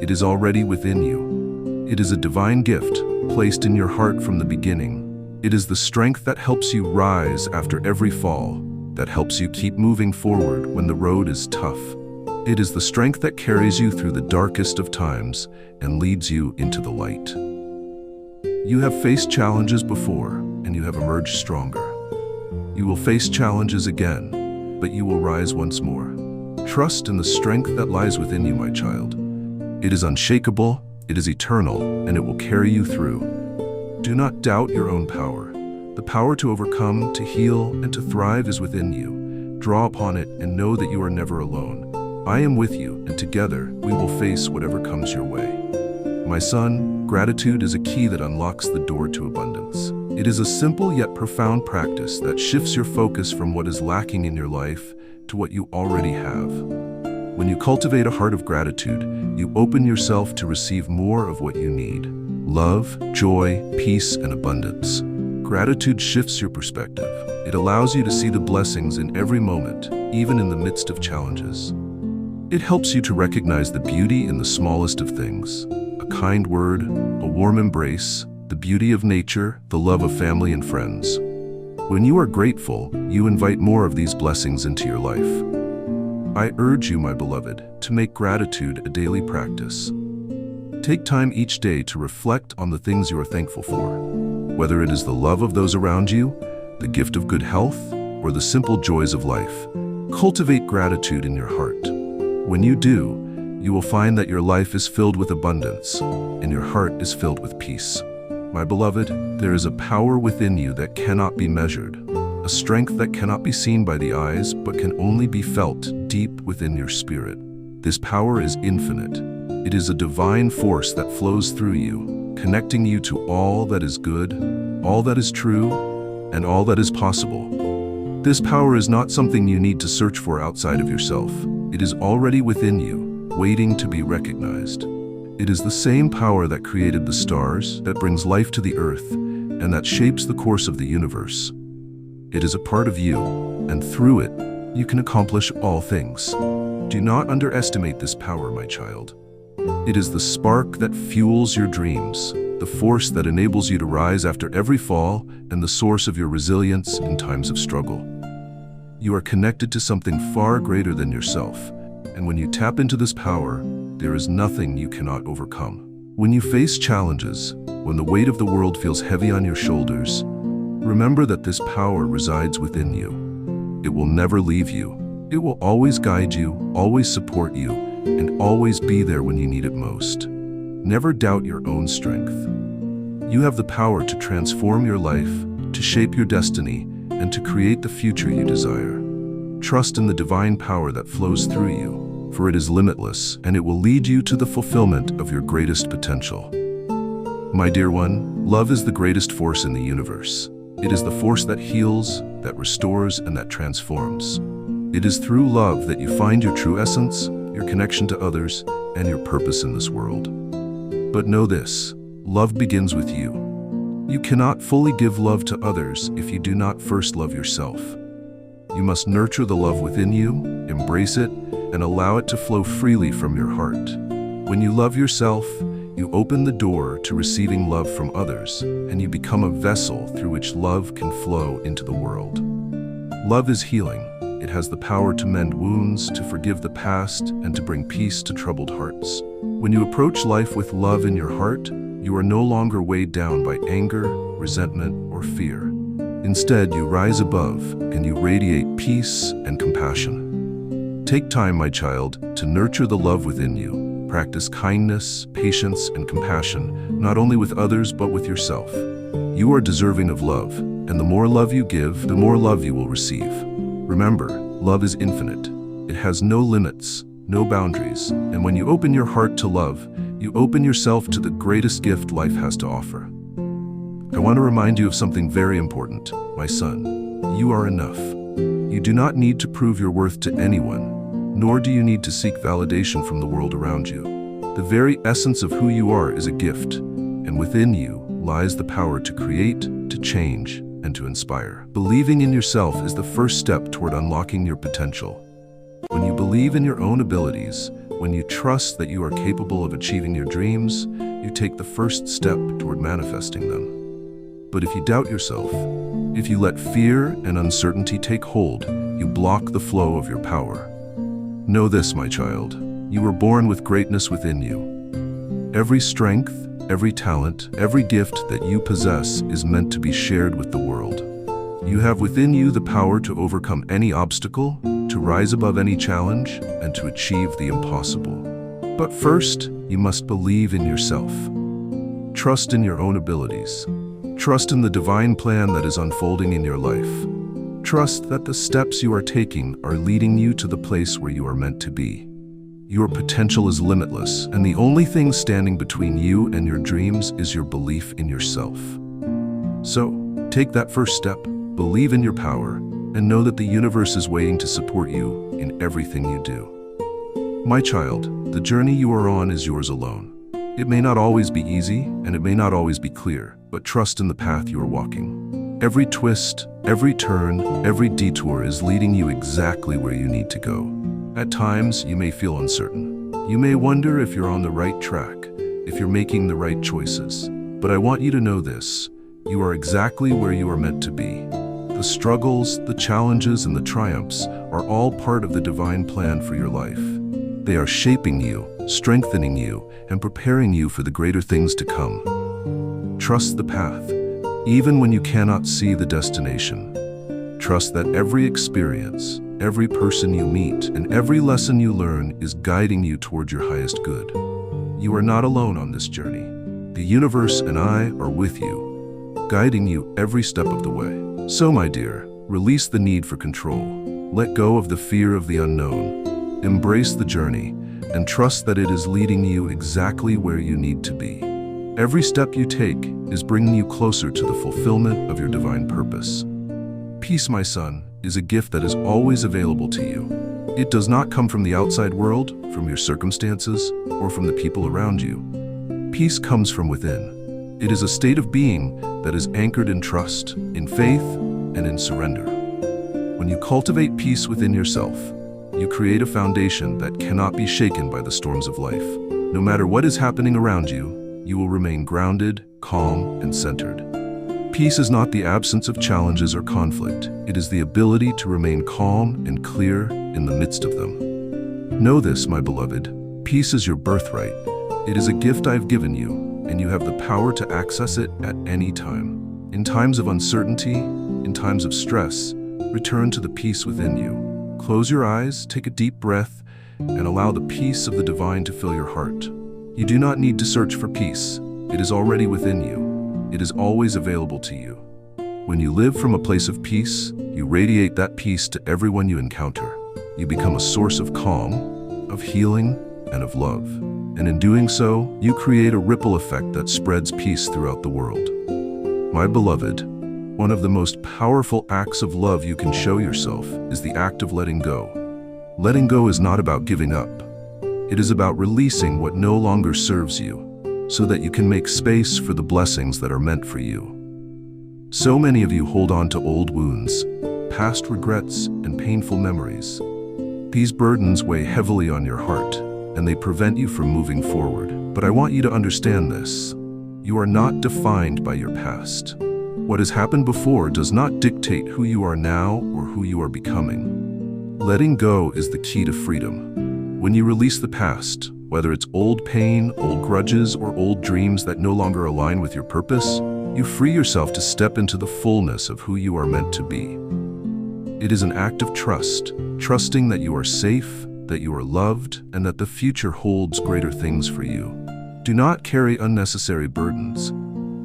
It is already within you. It is a divine gift placed in your heart from the beginning. It is the strength that helps you rise after every fall, that helps you keep moving forward when the road is tough. It is the strength that carries you through the darkest of times and leads you into the light. You have faced challenges before, and you have emerged stronger. You will face challenges again, but you will rise once more. Trust in the strength that lies within you, my child. It is unshakable, it is eternal, and it will carry you through. Do not doubt your own power. The power to overcome, to heal, and to thrive is within you. Draw upon it and know that you are never alone. I am with you, and together we will face whatever comes your way. My son, gratitude is a key that unlocks the door to abundance. It is a simple yet profound practice that shifts your focus from what is lacking in your life to what you already have. When you cultivate a heart of gratitude, you open yourself to receive more of what you need: love, joy, peace, and abundance. Gratitude shifts your perspective. It allows you to see the blessings in every moment, even in the midst of challenges. It helps you to recognize the beauty in the smallest of things. A kind word, a warm embrace, the beauty of nature, the love of family and friends. When you are grateful, you invite more of these blessings into your life. I urge you, my beloved, to make gratitude a daily practice. Take time each day to reflect on the things you are thankful for. Whether it is the love of those around you, the gift of good health, or the simple joys of life, cultivate gratitude in your heart. When you do, you will find that your life is filled with abundance, and your heart is filled with peace. My beloved, there is a power within you that cannot be measured, a strength that cannot be seen by the eyes but can only be felt deep within your spirit. This power is infinite. It is a divine force that flows through you, connecting you to all that is good, all that is true, and all that is possible. This power is not something you need to search for outside of yourself. It is already within you, waiting to be recognized. It is the same power that created the stars, that brings life to the earth, and that shapes the course of the universe. It is a part of you, and through it, you can accomplish all things. Do not underestimate this power, my child. It is the spark that fuels your dreams, the force that enables you to rise after every fall, and the source of your resilience in times of struggle. You are connected to something far greater than yourself, and when you tap into this power, there is nothing you cannot overcome. When you face challenges, when the weight of the world feels heavy on your shoulders, remember that this power resides within you. It will never leave you. It will always guide you, always support you, and always be there when you need it most. Never doubt your own strength. You have the power to transform your life, to shape your destiny, and to create the future you desire. Trust in the divine power that flows through you, for it is limitless, and it will lead you to the fulfillment of your greatest potential. My dear one, love is the greatest force in the universe. It is the force that heals, that restores, and that transforms. It is through love that you find your true essence, your connection to others, and your purpose in this world. But know this, love begins with you. You cannot fully give love to others if you do not first love yourself. You must nurture the love within you, embrace it, and allow it to flow freely from your heart. When you love yourself, you open the door to receiving love from others, and you become a vessel through which love can flow into the world. Love is healing. It has the power to mend wounds, to forgive the past, and to bring peace to troubled hearts. When you approach life with love in your heart, you are no longer weighed down by anger, resentment, or fear. Instead, you rise above, and you radiate peace and compassion. Take time, my child, to nurture the love within you. Practice kindness, patience, and compassion, not only with others but with yourself. You are deserving of love, and the more love you give, the more love you will receive. Remember, love is infinite. It has no limits, no boundaries, and when you open your heart to love, you open yourself to the greatest gift life has to offer. I want to remind you of something very important, my son. You are enough. You do not need to prove your worth to anyone, nor do you need to seek validation from the world around you. The very essence of who you are is a gift, and within you lies the power to create, to change, and to inspire. Believing in yourself is the first step toward unlocking your potential. When you believe in your own abilities, when you trust that you are capable of achieving your dreams, you take the first step toward manifesting them. But if you doubt yourself, if you let fear and uncertainty take hold, you block the flow of your power. Know this, my child, you were born with greatness within you. Every strength, every talent, every gift that you possess is meant to be shared with the world. You have within you the power to overcome any obstacle, to rise above any challenge, and to achieve the impossible. But first, you must believe in yourself. Trust in your own abilities. Trust in the divine plan that is unfolding in your life. Trust that the steps you are taking are leading you to the place where you are meant to be. Your potential is limitless, and the only thing standing between you and your dreams is your belief in yourself. So, take that first step, believe in your power, and know that the universe is waiting to support you in everything you do. My child, the journey you are on is yours alone. It may not always be easy, and it may not always be clear, but trust in the path you are walking. Every twist, every turn, every detour is leading you exactly where you need to go. At times, you may feel uncertain. You may wonder if you're on the right track, if you're making the right choices. But I want you to know this: you are exactly where you are meant to be. The struggles, the challenges, and the triumphs are all part of the divine plan for your life. They are shaping you, strengthening you, and preparing you for the greater things to come. Trust the path, even when you cannot see the destination. Trust that every experience, every person you meet, and every lesson you learn is guiding you toward your highest good. You are not alone on this journey. The universe and I are with you, guiding you every step of the way. So, my dear, release the need for control. Let go of the fear of the unknown. Embrace the journey and trust that it is leading you exactly where you need to be. Every step you take is bringing you closer to the fulfillment of your divine purpose. Peace, my son, is a gift that is always available to you. It does not come from the outside world, from your circumstances, or from the people around you. Peace comes from within. It is a state of being that is anchored in trust, in faith, and in surrender. When you cultivate peace within yourself, you create a foundation that cannot be shaken by the storms of life. No matter what is happening around you, you will remain grounded, calm, and centered. Peace is not the absence of challenges or conflict. It is the ability to remain calm and clear in the midst of them. Know this, my beloved: peace is your birthright. It is a gift I've given you, and you have the power to access it at any time. In times of uncertainty, in times of stress, return to the peace within you. Close your eyes, take a deep breath, and allow the peace of the divine to fill your heart. You do not need to search for peace. It is already within you. It is always available to you. When you live from a place of peace, you radiate that peace to everyone you encounter. You become a source of calm, of healing, and of love. And in doing so, you create a ripple effect that spreads peace throughout the world. My beloved, one of the most powerful acts of love you can show yourself is the act of letting go. Letting go is not about giving up. It is about releasing what no longer serves you, so that you can make space for the blessings that are meant for you. So many of you hold on to old wounds, past regrets, and painful memories. These burdens weigh heavily on your heart, and they prevent you from moving forward. But I want you to understand this: you are not defined by your past. What has happened before does not dictate who you are now or who you are becoming. Letting go is the key to freedom. When you release the past, whether it's old pain, old grudges, or old dreams that no longer align with your purpose, you free yourself to step into the fullness of who you are meant to be. It is an act of trust, trusting that you are safe, that you are loved, and that the future holds greater things for you. Do not carry unnecessary burdens.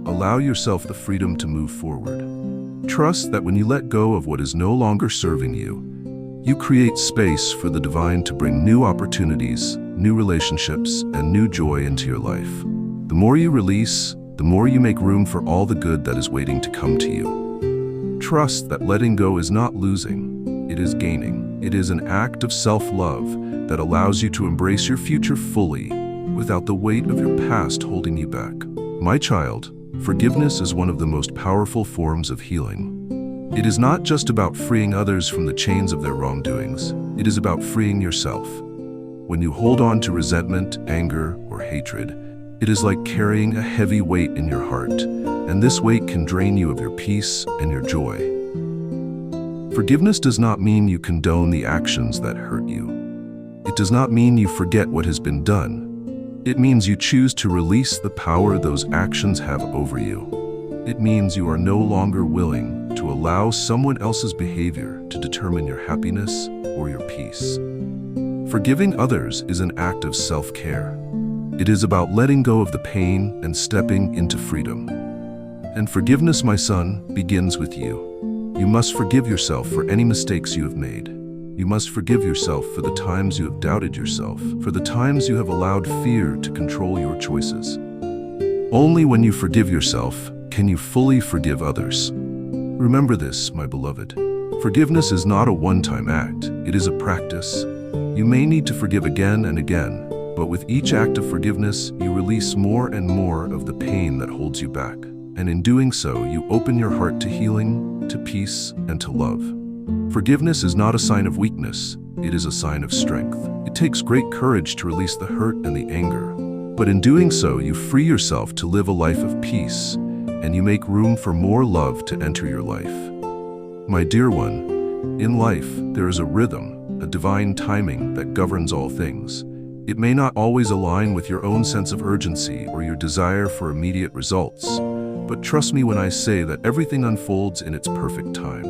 Allow yourself the freedom to move forward. Trust that when you let go of what is no longer serving you, you create space for the divine to bring new opportunities, new relationships, and new joy into your life. The more you release, the more you make room for all the good that is waiting to come to you. Trust that letting go is not losing, it is gaining. It is an act of self-love that allows you to embrace your future fully, without the weight of your past holding you back. My child, forgiveness is one of the most powerful forms of healing. It is not just about freeing others from the chains of their wrongdoings. It is about freeing yourself. When you hold on to resentment, anger, or hatred, it is like carrying a heavy weight in your heart, and this weight can drain you of your peace and your joy. Forgiveness does not mean you condone the actions that hurt you. It does not mean you forget what has been done. It means you choose to release the power those actions have over you. It means you are no longer willing to allow someone else's behavior to determine your happiness or your peace. Forgiving others is an act of self-care. It is about letting go of the pain and stepping into freedom. And forgiveness, my son, begins with you. You must forgive yourself for any mistakes you have made. You must forgive yourself for the times you have doubted yourself, for the times you have allowed fear to control your choices. Only when you forgive yourself can you fully forgive others. Remember this, my beloved. Forgiveness is not a one-time act. It is a practice. You may need to forgive again and again, but with each act of forgiveness, you release more and more of the pain that holds you back. And in doing so, you open your heart to healing, to peace, and to love. Forgiveness is not a sign of weakness, it is a sign of strength. It takes great courage to release the hurt and the anger. But in doing so, you free yourself to live a life of peace, and you make room for more love to enter your life. My dear one, in life, there is a rhythm, a divine timing that governs all things. It may not always align with your own sense of urgency or your desire for immediate results, but trust me when I say that everything unfolds in its perfect time.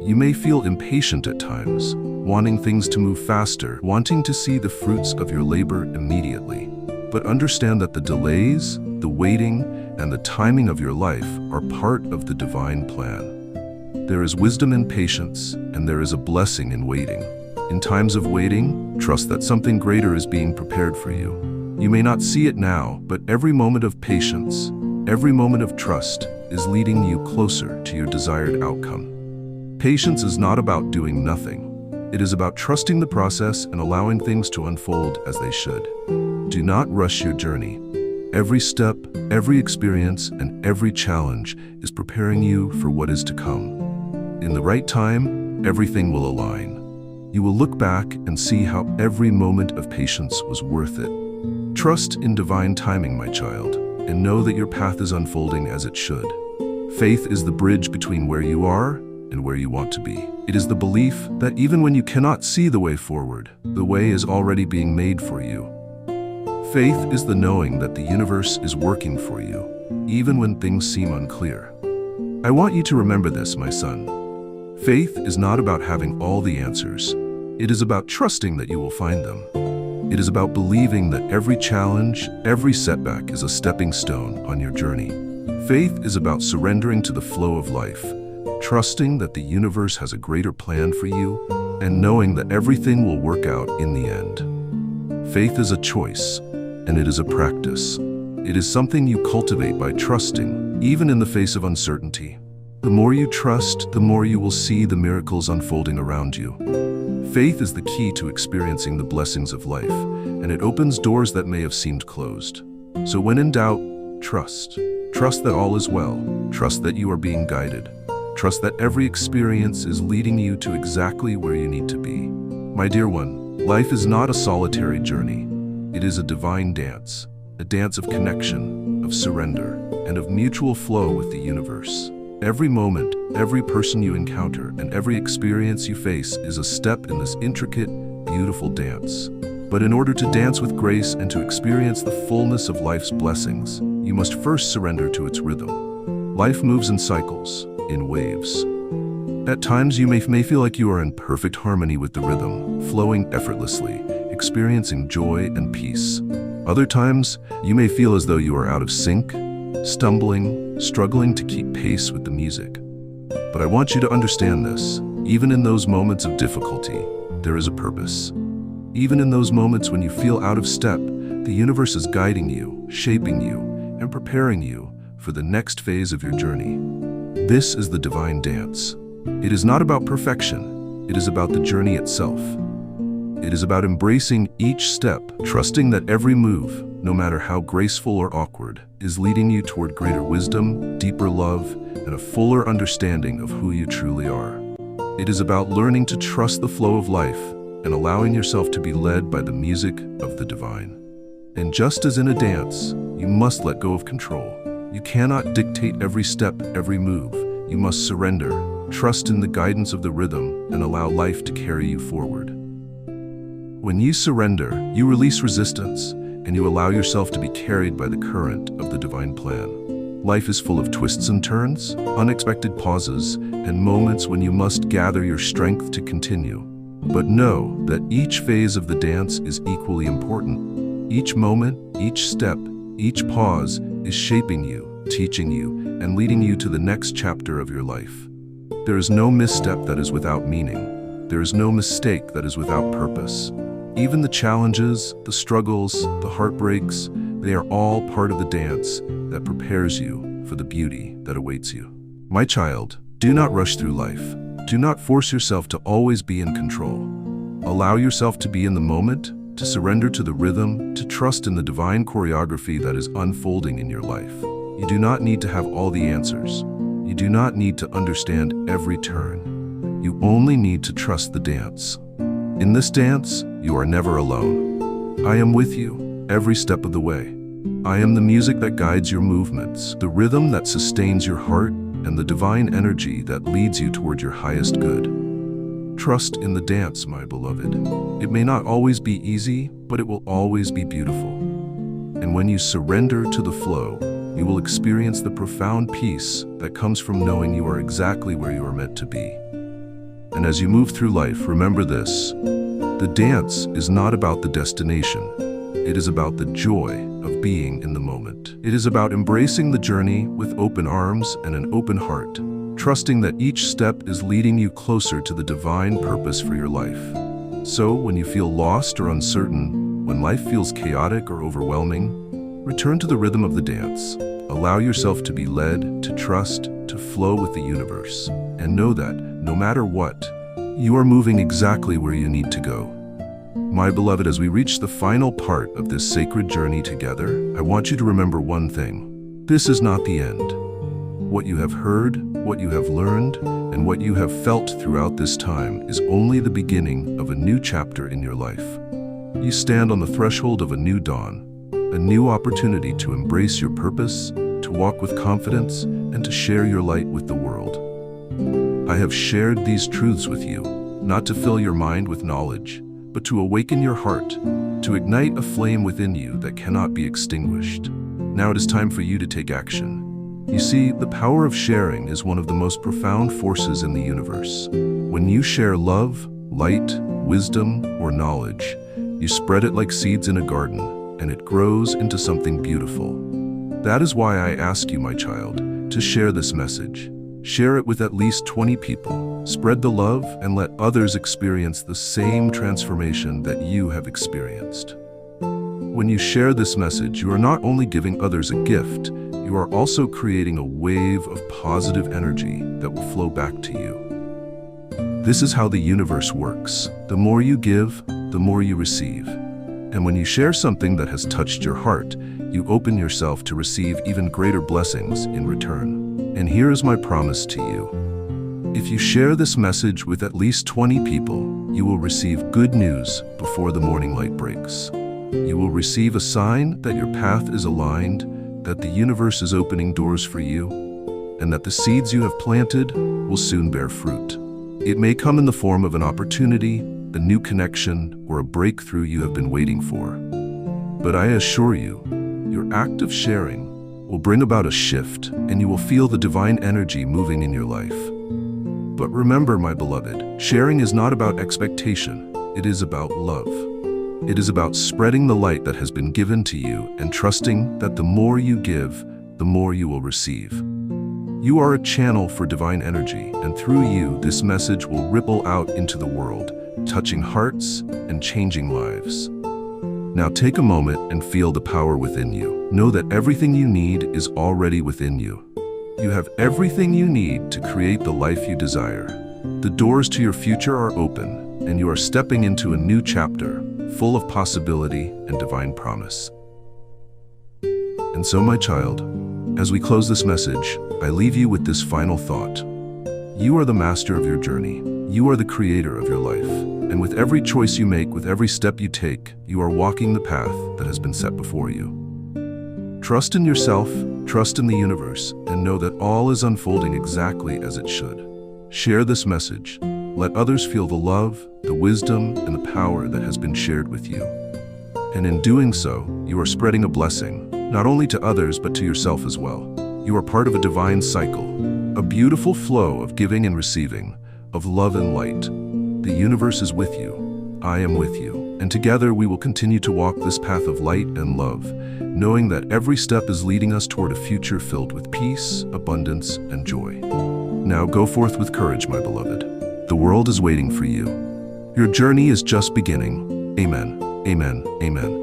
You may feel impatient at times, wanting things to move faster, wanting to see the fruits of your labor immediately. But understand that the delays, the waiting, and the timing of your life are part of the divine plan. There is wisdom in patience, and there is a blessing in waiting. In times of waiting, trust that something greater is being prepared for you. You may not see it now, but every moment of patience, every moment of trust is leading you closer to your desired outcome. Patience is not about doing nothing. It is about trusting the process and allowing things to unfold as they should. Do not rush your journey. Every step, every experience, and every challenge is preparing you for what is to come. In the right time, everything will align. You will look back and see how every moment of patience was worth it. Trust in divine timing, my child, and know that your path is unfolding as it should. Faith is the bridge between where you are and where you want to be. It is the belief that even when you cannot see the way forward, the way is already being made for you. Faith is the knowing that the universe is working for you, even when things seem unclear. I want you to remember this, my son. Faith is not about having all the answers. It is about trusting that you will find them. It is about believing that every challenge, every setback is a stepping stone on your journey. Faith is about surrendering to the flow of life, trusting that the universe has a greater plan for you, and knowing that everything will work out in the end. Faith is a choice, and it is a practice. It is something you cultivate by trusting, even in the face of uncertainty. The more you trust, the more you will see the miracles unfolding around you. Faith is the key to experiencing the blessings of life, and it opens doors that may have seemed closed. So when in doubt, trust. Trust that all is well. Trust that you are being guided. Trust that every experience is leading you to exactly where you need to be. My dear one, life is not a solitary journey. It is a divine dance, a dance of connection, of surrender, and of mutual flow with the universe. Every moment, every person you encounter, and every experience you face is a step in this intricate, beautiful dance. But in order to dance with grace and to experience the fullness of life's blessings, you must first surrender to its rhythm. Life moves in cycles, in waves. At times you may feel like you are in perfect harmony with the rhythm, flowing effortlessly, experiencing joy and peace. Other times, you may feel as though you are out of sync, stumbling, struggling to keep pace with the music. But I want you to understand this. Even in those moments of difficulty, there is a purpose. Even in those moments when you feel out of step, the universe is guiding you, shaping you, and preparing you for the next phase of your journey. This is the divine dance. It is not about perfection. It is about the journey itself. It is about embracing each step, trusting that every move, no matter how graceful or awkward, is leading you toward greater wisdom, deeper love, and a fuller understanding of who you truly are. It is about learning to trust the flow of life and allowing yourself to be led by the music of the divine. And just as in a dance, you must let go of control. You cannot dictate every step, every move. You must surrender, trust in the guidance of the rhythm, and allow life to carry you forward. When you surrender, you release resistance, and you allow yourself to be carried by the current of the divine plan. Life is full of twists and turns, unexpected pauses, and moments when you must gather your strength to continue. But know that each phase of the dance is equally important. Each moment, each step, each pause is shaping you, teaching you, and leading you to the next chapter of your life. There is no misstep that is without meaning. There is no mistake that is without purpose. Even the challenges, the struggles, the heartbreaks, they are all part of the dance that prepares you for the beauty that awaits you. My child, do not rush through life. Do not force yourself to always be in control. Allow yourself to be in the moment, to surrender to the rhythm, to trust in the divine choreography that is unfolding in your life. You do not need to have all the answers. You do not need to understand every turn. You only need to trust the dance. In this dance, you are never alone. I am with you every step of the way. I am the music that guides your movements, the rhythm that sustains your heart, and the divine energy that leads you toward your highest good. Trust in the dance, my beloved. It may not always be easy, but it will always be beautiful. And when you surrender to the flow, you will experience the profound peace that comes from knowing you are exactly where you are meant to be. And as you move through life, remember this: the dance is not about the destination. It is about the joy of being in the moment. It is about embracing the journey with open arms and an open heart, trusting that each step is leading you closer to the divine purpose for your life. So, when you feel lost or uncertain, when life feels chaotic or overwhelming, return to the rhythm of the dance. Allow yourself to be led, to trust, to flow with the universe. And know that, no matter what, you are moving exactly where you need to go. My beloved, as we reach the final part of this sacred journey together, I want you to remember one thing. This is not the end. What you have heard, what you have learned, and what you have felt throughout this time is only the beginning of a new chapter in your life. You stand on the threshold of a new dawn, a new opportunity to embrace your purpose, to walk with confidence, and to share your light with the world. I have shared these truths with you, not to fill your mind with knowledge, but to awaken your heart, to ignite a flame within you that cannot be extinguished. Now it is time for you to take action. You see, the power of sharing is one of the most profound forces in the universe. When you share love, light, wisdom, or knowledge, you spread it like seeds in a garden, and it grows into something beautiful. That is why I ask you, my child, to share this message. Share it with at least 20 people. Spread the love and let others experience the same transformation that you have experienced. When you share this message, you are not only giving others a gift, you are also creating a wave of positive energy that will flow back to you. This is how the universe works. The more you give, the more you receive. And when you share something that has touched your heart, you open yourself to receive even greater blessings in return. And here is my promise to you. If you share this message with at least 20 people, you will receive good news before the morning light breaks. You will receive a sign that your path is aligned, that the universe is opening doors for you, and that the seeds you have planted will soon bear fruit. It may come in the form of an opportunity, a new connection, or a breakthrough you have been waiting for. But I assure you, your act of sharing will bring about a shift, and you will feel the divine energy moving in your life. But remember, my beloved, sharing is not about expectation, it is about love. It is about spreading the light that has been given to you and trusting that the more you give, the more you will receive. You are a channel for divine energy, and through you, this message will ripple out into the world, touching hearts and changing lives. Now take a moment and feel the power within you. Know that everything you need is already within you. You have everything you need to create the life you desire. The doors to your future are open, and you are stepping into a new chapter, full of possibility and divine promise. And so, my child, as we close this message, I leave you with this final thought. You are the master of your journey. You are the creator of your life. And with every choice you make, with every step you take, you are walking the path that has been set before you. Trust in yourself, trust in the universe, and know that all is unfolding exactly as it should. Share this message. Let others feel the love, the wisdom, and the power that has been shared with you. And in doing so, you are spreading a blessing, not only to others, but to yourself as well. You are part of a divine cycle, a beautiful flow of giving and receiving, of love and light. The universe is with you. I am with you. And together we will continue to walk this path of light and love, knowing that every step is leading us toward a future filled with peace, abundance, and joy. Now go forth with courage, my beloved. The world is waiting for you. Your journey is just beginning. Amen. Amen. Amen.